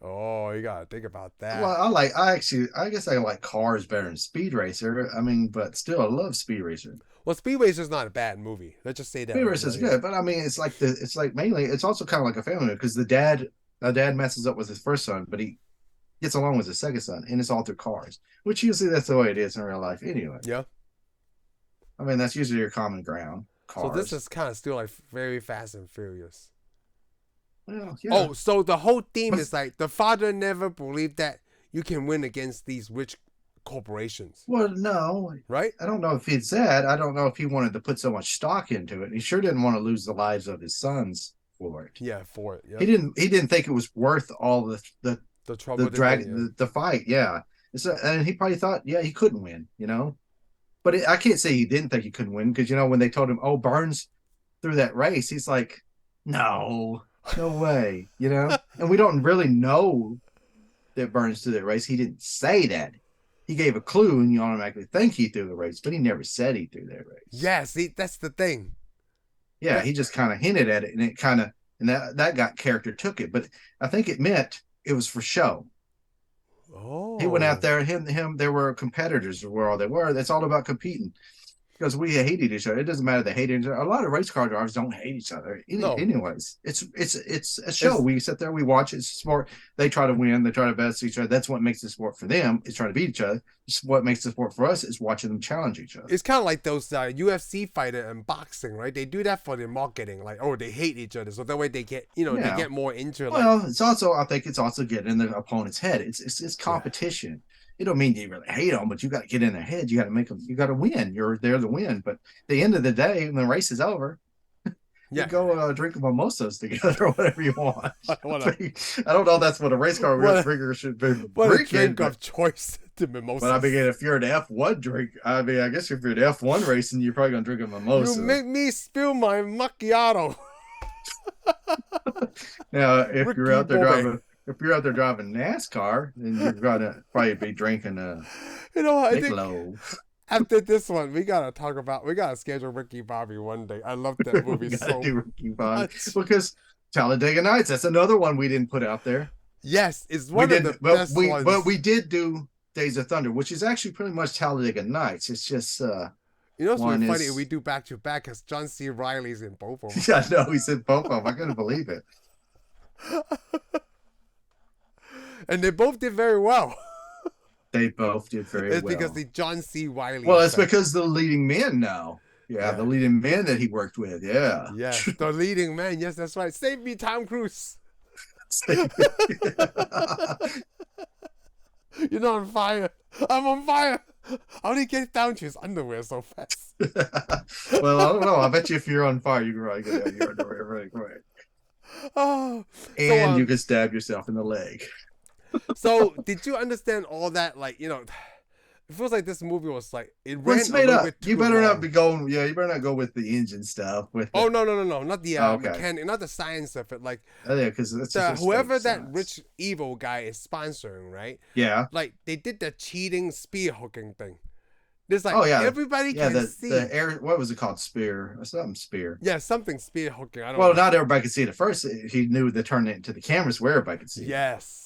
Oh, you gotta think about that. Well, I guess I like Cars better than Speed Racer. I mean, but still, I love Speed Racer. Well, Speed Racer's not a bad movie. Let's just say that. Speed Racer's good, but I mean, it's mainly, it's also kind of like a family because the dad messes up with his first son, but he gets along with his second son, and it's all through cars, which usually that's the way it is in real life anyway. Yeah. I mean, that's usually your common ground. Cars. So this is kind of still like very Fast and Furious. Well, yeah. Oh, so the whole theme is like the father never believed that you can win against these rich corporations. Well, no. Right? I don't know if he'd said. I don't know if he wanted to put so much stock into it. He sure didn't want to lose the lives of his sons for it. Yeah, for it. Yep. He didn't think it was worth all the trouble, the fight. Yeah. And he probably thought, yeah, he couldn't win, you know. But I can't say he didn't think he couldn't win because, you know, when they told him, oh, Burns threw that race, he's like, no way, you know. And we don't really know that Burns threw that race. He didn't say that. He gave a clue, and you automatically think he threw the race, but he never said he threw that race. Yeah, see, that's the thing. Yeah, he just kind of hinted at it, and that got character took it. But I think it meant it was for show. Oh, he went out there. Him. There were competitors, where all they were. It's all about competing. Because we hated each other. It doesn't matter they hated each other. A lot of race car drivers don't hate each other. Anyways, it's a show. We sit there, we watch. It's sport. They try to win. They try to best each other. That's what makes the sport for them. Is trying to beat each other. It's what makes the sport for us is watching them challenge each other. It's kind of like those UFC fighter and boxing, right? They do that for their marketing. Like, oh, they hate each other, so that way they get, they get more into it. Well, I think it's also getting in the opponent's head. It's competition. Yeah. It don't mean you really hate them, but you got to get in their head. You got to make them. You got to win. You're there to win. But at the end of the day, when the race is over, you go drink mimosas together or whatever you want. I don't know. That's what a race car drinker should be. What a drink of choice to mimosas. But I mean, if you're an F1 drink, I guess if you're an F1 racing, you're probably gonna drink a mimosa. You make me spill my macchiato. Now, if you're out there driving NASCAR, then you're gonna probably be drinking I think after this one, we gotta schedule Ricky Bobby one day. I love that movie so Ricky Bobby because Talladega Nights. That's another one we didn't put out there. Yes, it's one of the best ones. But we did do Days of Thunder, which is actually pretty much Talladega Nights. It's just it's really funny if we do back to back because John C. Reilly's in both of them. Yeah, no, he's in both of them. I couldn't believe it. And they both did very well. They both did very well. It's because the John C. Reilly. Well, it's because the leading men now. Yeah, the leading men that he worked with. Yeah. Yes, the leading man. Yes, that's right. Save me, Tom Cruise. You're not on fire. I'm on fire. How did he get down to his underwear so fast? Well, I don't know. I bet you if you're on fire, you can probably get out your underwear really quick. Oh, and you can stab yourself in the leg. So, did you understand all that? Like, it feels like this movie was like it's made up. You better not be going. Yeah, you better not go with the engine stuff. No, not the mechanic, not the science of it. Like, because whoever that rich evil guy is sponsoring, right? Yeah, like they did the cheating spear hooking thing. There's like everybody can see. The air, what was it called? Spear or something? Spear. Yeah, something spear hooking. I don't know. Not everybody could see it at first. He knew to turn it into the cameras where everybody could see. Yes.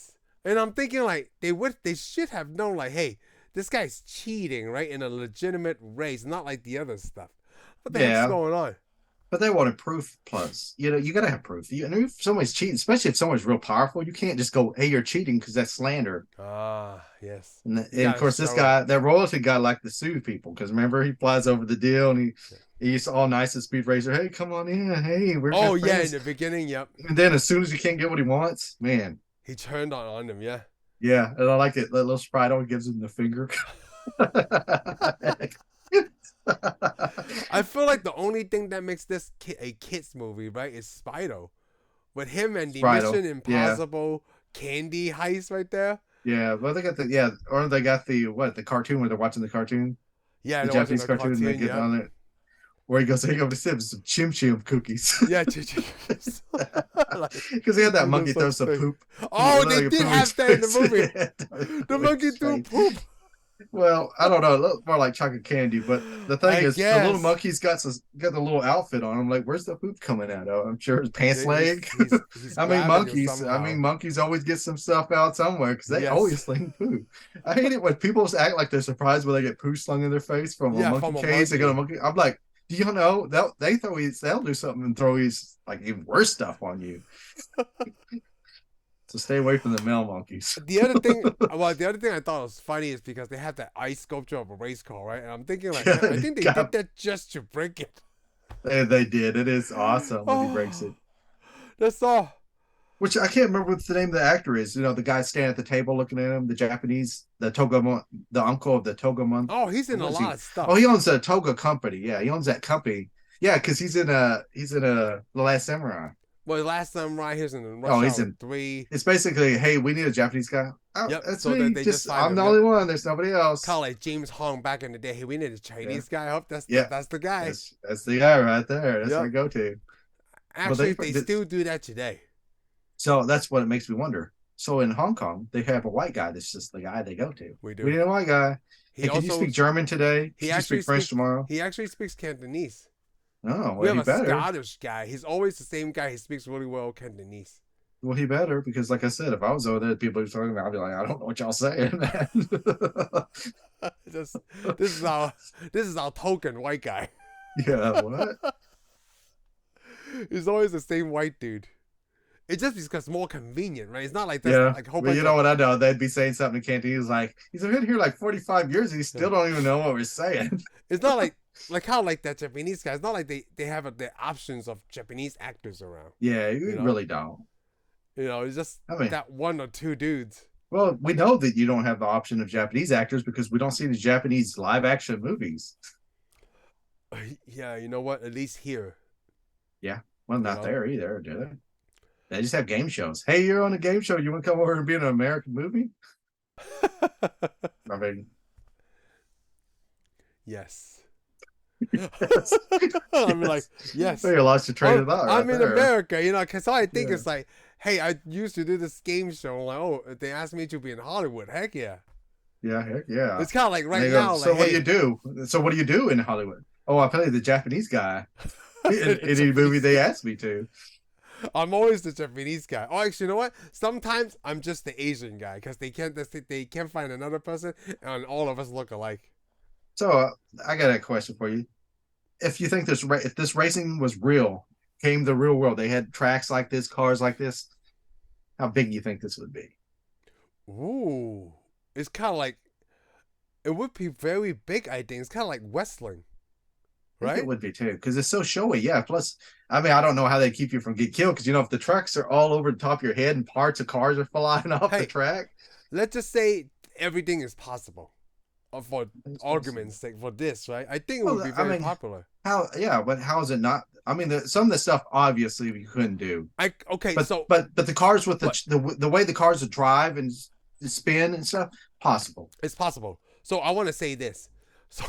And I'm thinking like they should have known like, hey, this guy's cheating, right? In a legitimate race, not like the other stuff. What the heck's going on? But they wanted proof. Plus, you got to have proof. If someone's cheating, especially if someone's real powerful, you can't just go, "Hey, you're cheating," because that's slander. Ah, yes. And of course, this guy, that royalty guy, liked to sue people because remember he flies over the deal and he's all nice as Speed Racer. Hey, come on in. Hey, we're Oh good yeah, friends. in the beginning, yep. And then as soon as he can't get what he wants, man, he turned on him. Yeah. Yeah, and I like it. That little sprite always gives him the finger. I feel like the only thing that makes this a kids movie, right, is Spyro, with him and the Spyro, Mission Impossible candy heist right there. Yeah, well, they got or they got the cartoon where they're watching the cartoon. Yeah, the Japanese cartoon. They get on it where he goes, "Hey, go to Sims some chim chim cookies." Yeah, because he had that monkey throw some poop. Oh, they did have that in the movie. The monkey threw poop. Well, I don't know. It looked more like chocolate candy, but the thing is, the little monkey's got the little outfit on. I'm like, where's the poop coming out of? I'm sure his pants leg. He's monkeys always get some stuff out somewhere because they always sling poo. I hate it when people just act like they're surprised when they get poo slung in their face from a monkey cage. They got a monkey. I'm like, do you know they'll do something and throw like even worse stuff on you. So stay away from the male monkeys. The other thing I thought was funny is because they had that ice sculpture of a race car, right? And I'm thinking like, I think they did that just to break it. They did. It is awesome when he breaks it. That's all. Which I can't remember what the name of the actor is. The guy standing at the table looking at him, the Japanese, the uncle of the Togamon. Oh, he's in a lot of stuff. Oh, he owns a Toga company. Yeah, he owns that company. Yeah, because he's in The Last Samurai. Well, Last Samurai, he's in Rush Hour 3. It's basically, hey, we need a Japanese guy. Yep. That's so me. I'm the only one. There's nobody else. Kind of like James Hong back in the day. Hey, we need a Chinese guy. I hope that's the guy. That's the guy right there. That's my go-to. Actually, they still do that today. So that's what it makes me wonder. So in Hong Kong, they have a white guy that's just the guy they go to. We need a white guy. Hey, can you speak German today? Can you speak French tomorrow? He actually speaks Cantonese. Oh, well, we have a Scottish guy. He's always the same guy. He speaks really well Cantonese. Well, he better, because like I said, if I was over there, people are talking about, I'd be like, I don't know what y'all saying. this is our token white guy. Yeah, what? He's always the same white dude. It's just because it's more convenient, right? It's not like that. Like a whole bunch what I know? They'd be saying something in Cantonese like, he's been here like 45 years and he still don't even know what we're saying. It's not like how like that Japanese guy. It's not like they have the options of Japanese actors around. Yeah, you really don't. It's just that one or two dudes. Well, we know that you don't have the option of Japanese actors because we don't see the Japanese live action movies. Yeah, you know what? At least here. Yeah, well, not there either, do they? They just have game shows. Hey, you're on a game show. You want to come over and be in an American movie? I mean, yes. I'm like, yes. You lost your train of thought. I'm in America, because all I think is like, hey, I used to do this game show. I'm like, oh, if they asked me to be in Hollywood, heck yeah. Yeah, heck yeah. It's kind of like now. So what do you do? So what do you do in Hollywood? Oh, I play the Japanese guy in any movie they ask me to. I'm always the Japanese guy. Oh, actually, you know what? Sometimes I'm just the Asian guy because they can't find another person, and all of us look alike. So I got a question for you. If you think if this racing was real, came the real world, they had tracks like this, cars like this, how big do you think this would be? Ooh, it's kind of like, it would be very big. I think it's kind of like wrestling. Right? It would be too, because it's so showy. Yeah. Plus, I mean, I don't know how they keep you from getting killed, because if the trucks are all over the top of your head and parts of cars are flying off the track. Let's just say everything is possible, for argument's sake, for this, right? I think it would be very popular. But how is it not? I mean, some of the stuff obviously we couldn't do. But the cars with the way the cars would drive and spin and stuff, possible. It's possible. So I want to say this. So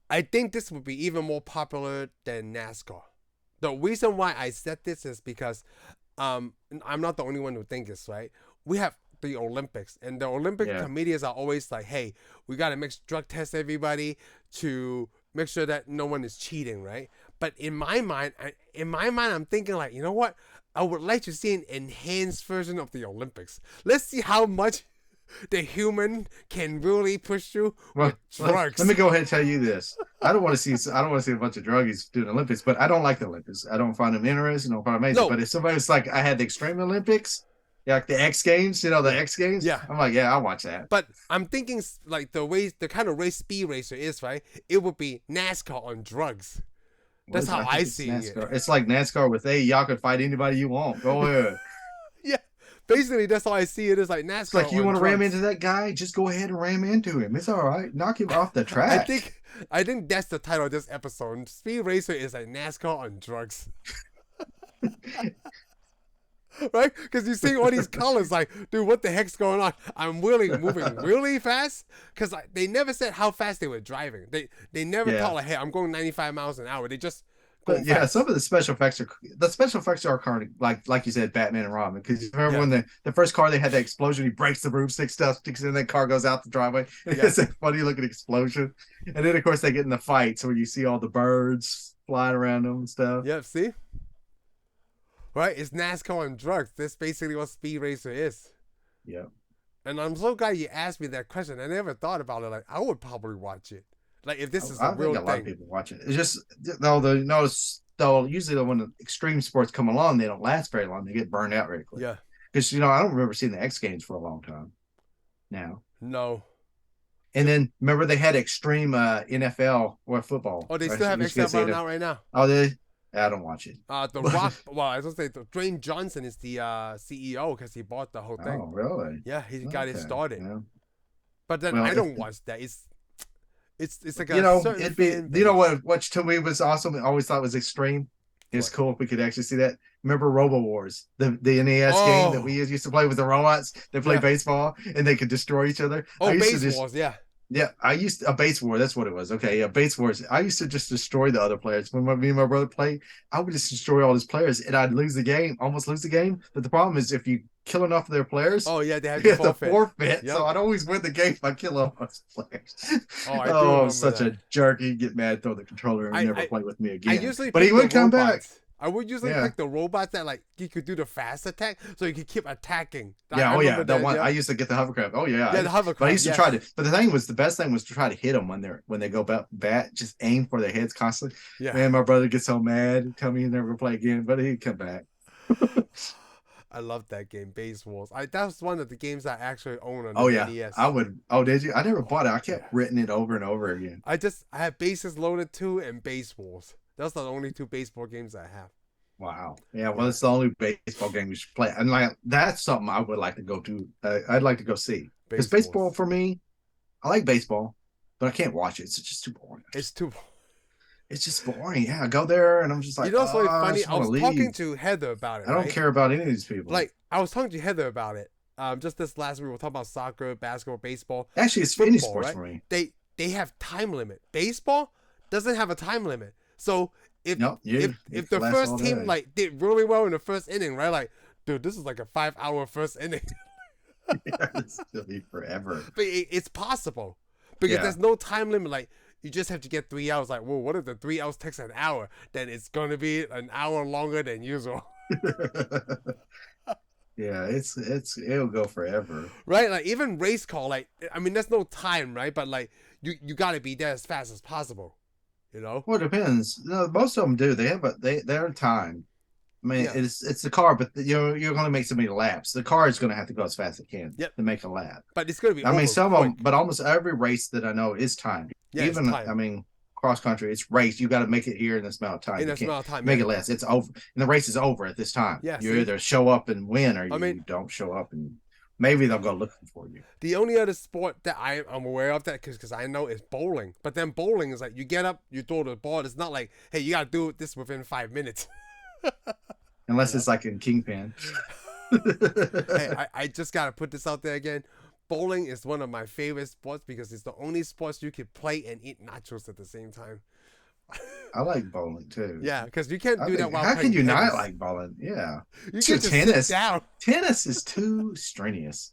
I think this would be even more popular than NASCAR. The reason why I said this is because I'm not the only one who thinks this, right? We have the Olympics, and the Olympic committees are always like, hey, we got to drug test everybody to make sure that no one is cheating, right? But in my mind, I'm thinking like, you know what? I would like to see an enhanced version of the Olympics. Let's see how much the human can really push you Well, with drugs. let me go ahead and tell you this. I don't want to see a bunch of druggies doing Olympics, but I don't like the Olympics. I don't find them interesting. I don't find them amazing. No. But if somebody was like, I had the Extreme Olympics, like the X Games, the X Games. Yeah. I'm like, yeah, I'll watch that. But I'm thinking like the kind of race Speed Racer is, right? It would be NASCAR on drugs. That's how I see it. It's like NASCAR with, hey, y'all can fight anybody you want. Go ahead. Yeah. Basically, that's how I see it. It's like NASCAR. It's like, you want to ram into that guy? Just go ahead and ram into him. It's all right. Knock him off the track. I think that's the title of this episode. Speed Racer is like NASCAR on drugs. Right? Because you see all these colors, like, dude, what the heck's going on? I'm moving really fast. Because they never said how fast they were driving. They never thought like, hey, I'm going 95 miles an hour. They just But yeah, some of the special effects are kind of like you said, Batman and Robin. Because you remember when the first car they had that explosion, he breaks the broomstick stuff, sticks it in, that car goes out the driveway. And it's a funny looking explosion. And then of course they get in the fights where you see all the birds flying around them and stuff. Yep, see? Right? It's NASCAR on drugs. That's basically what Speed Racer is. Yeah. And I'm so glad you asked me that question. I never thought about it. Like, I would probably watch it. Like, if this is a real thing. A lot of people watch it. It's just, usually when the extreme sports come along, they don't last very long. They get burned out very quickly. Yeah. Because, I don't remember seeing the X Games for a long time now. No. And then, remember, they had extreme NFL or football. Oh, they still have XFL out right now. Oh, I don't watch it. The Rock, well, I was going to say, Dwayne Johnson is the CEO because he bought the whole thing. Oh, really? Yeah, he got it started. Yeah. But then I don't watch that. It's like it'd be, what to me was awesome. I always thought was extreme. It's cool if we could actually see that. Remember Robo Wars, the NES game that we used to play with the robots? They play baseball and they could destroy each other. Oh, Base Wars, yeah. Yeah, a base war. That's what it was. Okay, yeah, base wars. I used to just destroy the other players. When me and my brother played, I would just destroy all his players, and I'd almost lose the game. But the problem is, if you kill enough of their players, they have to forfeit. Yep. So I'd always win the game if I kill all those players. I'm such a jerk. He'd get mad, throw the controller, and never play with me again. But he would come back. I would usually pick the robots that you could do the fast attack, so you could keep attacking. I used to get the hovercraft. Oh yeah, the hovercraft. But I used to try to. But the best thing was to try to hit them when they go bat. Just aim for their heads constantly. Yeah. Man, my brother gets so mad. He'd tell me he'd never play again, but he'd come back. I love that game, Base Wars. That was one of the games I actually own on the NES. I would. Oh, did you? I never bought it. I kept renting it over and over again. I had Bases Loaded 2 and Base Wars. Those are the only two baseball games I have. Wow. Yeah, well, it's the only baseball game we should play. And that's something I would like to go to. I'd like to go see. Because baseball, for me, I like baseball, but I can't watch it. It's just too boring. It's just boring. Yeah, I go there and I'm just like, it's really funny. I was talking to Heather about it. I don't care about any of these people. I was talking to Heather about it. Just this last week, we were talking about soccer, basketball, baseball. Actually, it's any sports for me. They have time limit. Baseball doesn't have a time limit. So if the first team did really well in the first inning, right? Dude, this is like a 5-hour first inning. It's gonna be forever. But it's possible because there's no time limit. You just have to get 3 hours. What if the 3 hours takes an hour? Then it's gonna be an hour longer than usual. Yeah, it'll go forever. Right? Even race car, there's no time, right? But you gotta be there as fast as possible. Well, it depends. Most of them do. They're time. It's the car, but you're going to make so many laps. The car is going to have to go as fast as it can to make a lap. But it's going to be. Some of them, but almost every race that I know is timed. Yeah, even cross country, it's race. You got to make it here in this amount of time. Make it less. It's over, and the race is over at this time. Yeah, you either show up and win, or you don't show up and. Maybe they'll go looking for you. The only other sport that I'm aware of because I know is bowling. But then bowling is you get up, you throw the ball. It's not hey, you got to do this within 5 minutes. Unless it's in Kingpin. Hey, I just got to put this out there again. Bowling is one of my favorite sports because it's the only sports you can play and eat nachos at the same time. I like bowling too. Yeah, because you can't do that while how playing can you tennis. Not like bowling? Yeah, you can just tennis. Sit down. Tennis is too strenuous.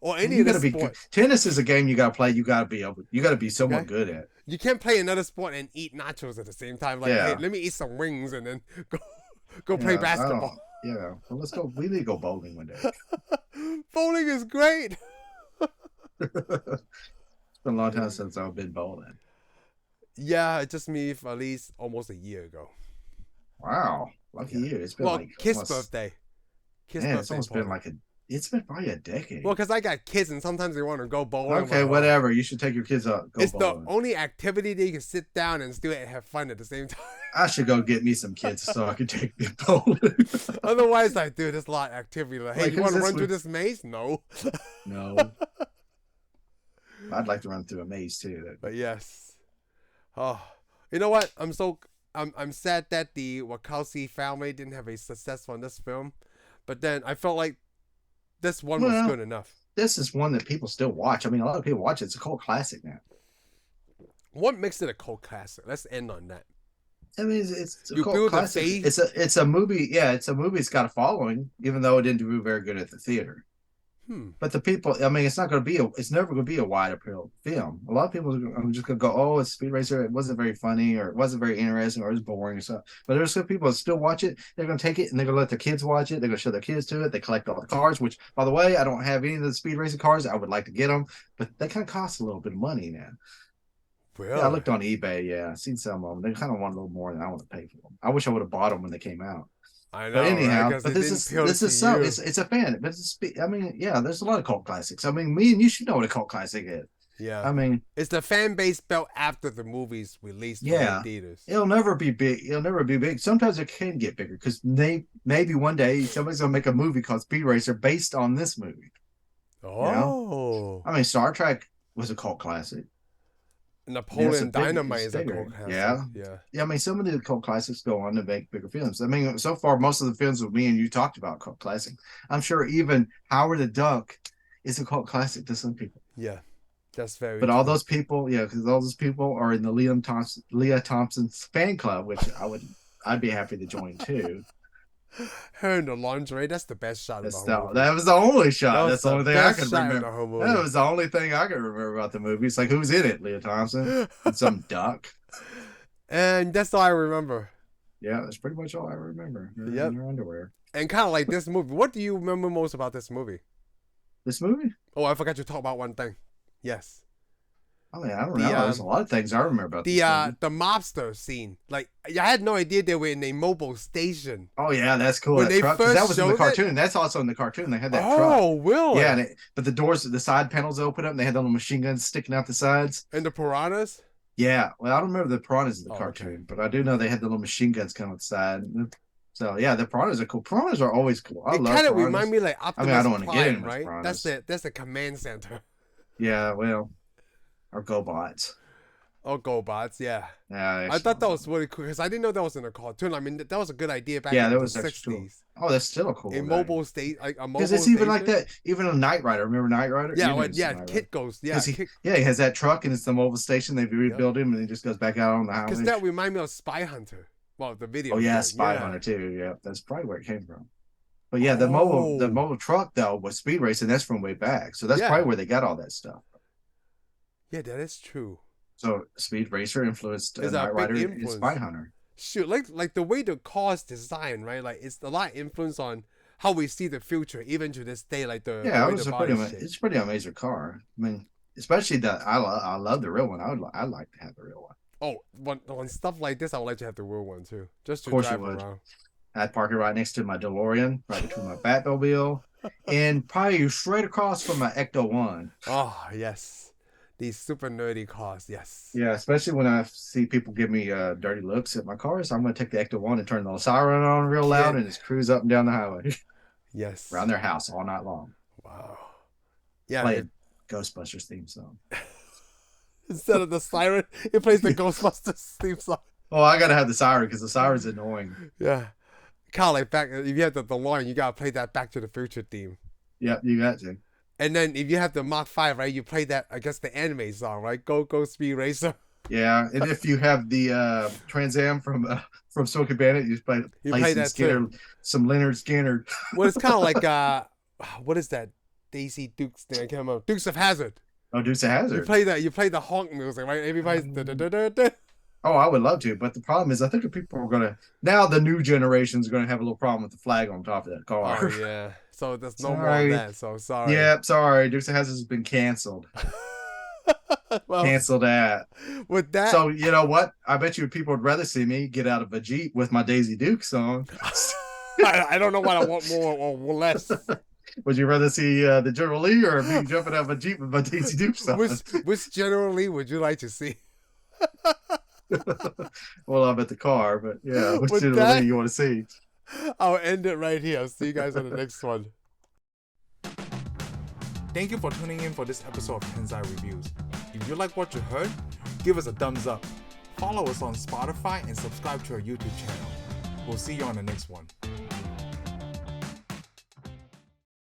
Or any other sport. Tennis is a game you gotta play. You gotta be somewhat good at. You can't play another sport and eat nachos at the same time. Hey, let me eat some wings and then go play basketball. Well, let's go. We need to go bowling one day. Bowling is great. It's been a long time since I've been bowling. Yeah, it just me for at least almost a year ago. Wow, lucky Yeah. you. It's been Well, like Kiss almost, birthday. Kiss man, it's birthday almost party. been like it's been probably a decade. Well, because I got kids and sometimes they want to go bowling. Okay, Like, whatever. You should take your kids out, go it's bowling. the only activity that you can sit down and still have fun at the same time. I should go get me some kids so I can take them bowling. Otherwise, like, dude, there's a lot of activity. Like, hey, Like, you want to who's this run through with- this maze? No. No. I'd like to run through a maze too. But yes. Oh, you know what? I'm sad that the Wachowski family didn't have a success on this film, but then I felt like this one was Well, good enough. This is one that people still watch. I mean, a lot of people watch it. It's a cult classic now. What makes it a cult classic? Let's end on that. I mean, it's a You cult build a classic. faith? It's a movie. Yeah, it's a movie. It's got a following, even though it didn't do very good at the theater. But the people, I mean, it's never going to be a wide appeal film. A lot of people are just going to go, oh, it's Speed Racer. It wasn't very funny, or it wasn't very interesting, or it was boring, or something. But there's some people that still watch it. They're going to take it and they're going to let their kids watch it. They're going to show their kids to it. They collect all the cars, which, by the way, I don't have any of the Speed Racer cars. I would like to get them, but they kind of cost a little bit of money now. Really? Yeah, I looked on eBay. Yeah, I seen some of them. They kind of want a little more than I want to pay for them. I wish I would have bought them when they came out. I know. But anyhow, right? but this is so it's a fan. But I mean, yeah, there's a lot of cult classics. I mean, me and you should know what a cult classic is. Yeah. I mean, it's the fan base built after the movies released Yeah. in theaters. it'll never be big. It'll never be big. Sometimes it can get bigger because maybe one day somebody's gonna make a movie called Speed Racer based on this movie. Oh. I mean, Star Trek was a cult classic. Napoleon Yeah, Dynamite it's is a bigger. cult classic. Yeah. Yeah. Yeah, I mean, some of the cult classics go on to make bigger films. I mean, so far, most of the films with me and you talked about cult classic. I'm sure even Howard the Duck is a cult classic to some people. Yeah. That's very But all true. those people, yeah, because all those people are in the Leah Thompson's fan club, which I'd be happy to join too. Her in the lingerie, that's the best shot of the whole movie. That was the only shot. That was That's the only thing I best could shot in remember. the whole movie. That was the only thing I could remember about the movie. It's like, who's in it? Leah Thompson and some duck. And that's all I remember. Yeah, that's pretty much all I remember. Her Yep. in her underwear. And kind of like this movie. What do you remember most about this movie? This movie? Oh, I forgot to talk about one thing. Yes. I mean, I don't know. There's a lot of things I remember about The this movie. the mobster scene. Like, I had no idea they were in a mobile station. Oh yeah, that's cool. when That they truck, 'cause first that was in the showed it- cartoon. That's also in the cartoon. They had that truck. Oh, really? Yeah, but the doors, the side panels open up, and they had the little machine guns sticking out the sides. And the piranhas? Yeah, well, I don't remember the piranhas in the Oh, cartoon, okay. but I do know they had the little machine guns coming out the side. So yeah, the piranhas are cool. Piranhas are always cool. I It love kind of piranhas. reminds me like I Optimus mean, I don't want to get Prime, into right? piranhas. That's the command center. Yeah, well, or GoBots. Oh, GoBots, yeah. Yeah, I thought that was really cool because I didn't know that was in a cartoon. I mean, that was a good idea back Yeah, in that the was actually 60s. cool. Oh, that's still a cool. A mobile state, like a mobile Because it's even like station. that. Even a Knight Rider. Remember Knight Rider? Yeah, You well, never yeah, seen Knight Kit Rider. goes. Yeah, 'Cause he, Kit. yeah, he has that truck and it's the mobile station. They rebuild him and he just goes back out on the highway. Because that reminds me of Spy Hunter. Well, the video. Oh yeah, game, Spy yeah. Hunter too. Yeah, that's probably where it came from. But yeah, the mobile truck though was Speed Racing. That's from way back. So that's Yeah. probably where they got all that stuff. Yeah, that is true. So Speed Racer influenced It's a Knight big Rider and influence. Spy Hunter. Shoot, like the way the car's designed, right? Like it's a lot of influence on how we see the future, even to this day. Like the Yeah, way it was the a pretty. body's shaped. It's a pretty amazing car. I mean, especially that I love the real one. I'd like to have the real one. Oh, on stuff like this, I would like to have the real one too, just to Of course you drive would. around. I'd park it right next to my DeLorean, right between my Batmobile, and probably straight across from my Ecto One. Oh yes, these super nerdy cars. Yes. Yeah, especially when I see people give me dirty looks at my cars, I'm going to take the Ecto One and turn the siren on real loud and just cruise up and down the highway Yes. around their house all night long. Wow. Yeah. Play a Ghostbusters theme song. Instead of the siren, it plays the Ghostbusters theme song. Oh, I got to have the siren because the siren's annoying. Yeah. Kind of like back, if you have the DeLorean, you gotta play that Back to the Future theme. Yep, you got to. And then if you have the Mach 5, right, you play that, I guess, the anime song, right? Go Speed Racer. Yeah, and if you have the Trans Am from Smoky Bandit, you just play play that Skinner, some Leonard Skinner. Well, it's kind of like, what is that? Daisy Dukes thing? I can't remember. Dukes of Hazzard. Oh, Dukes of Hazzard. You play the honk music, right? Everybody's da-da-da-da-da. Oh, I would love to, but the problem is, I think the people are gonna now the new generation's gonna have a little problem with the flag on top of that car. Oh yeah, So there's no more of that. So sorry. Yep, sorry. Dukes of Hazzard has been canceled. Well, Cancel that. with that, So you know what? I bet you people would rather see me get out of a Jeep with my Daisy Duke song. I don't know what I want more or less. Would you rather see the General Lee or me jumping out of a Jeep with my Daisy Duke song? Which generally would you like to see? Well, I'm at the car, but yeah, which With General that- Lee you want to see? I'll end it right here. I'll see you guys on the next one. Thank you for tuning in for this episode of Tensai Reviews. If you like what you heard, give us a thumbs up. Follow us on Spotify and subscribe to our YouTube channel. We'll see you on the next one.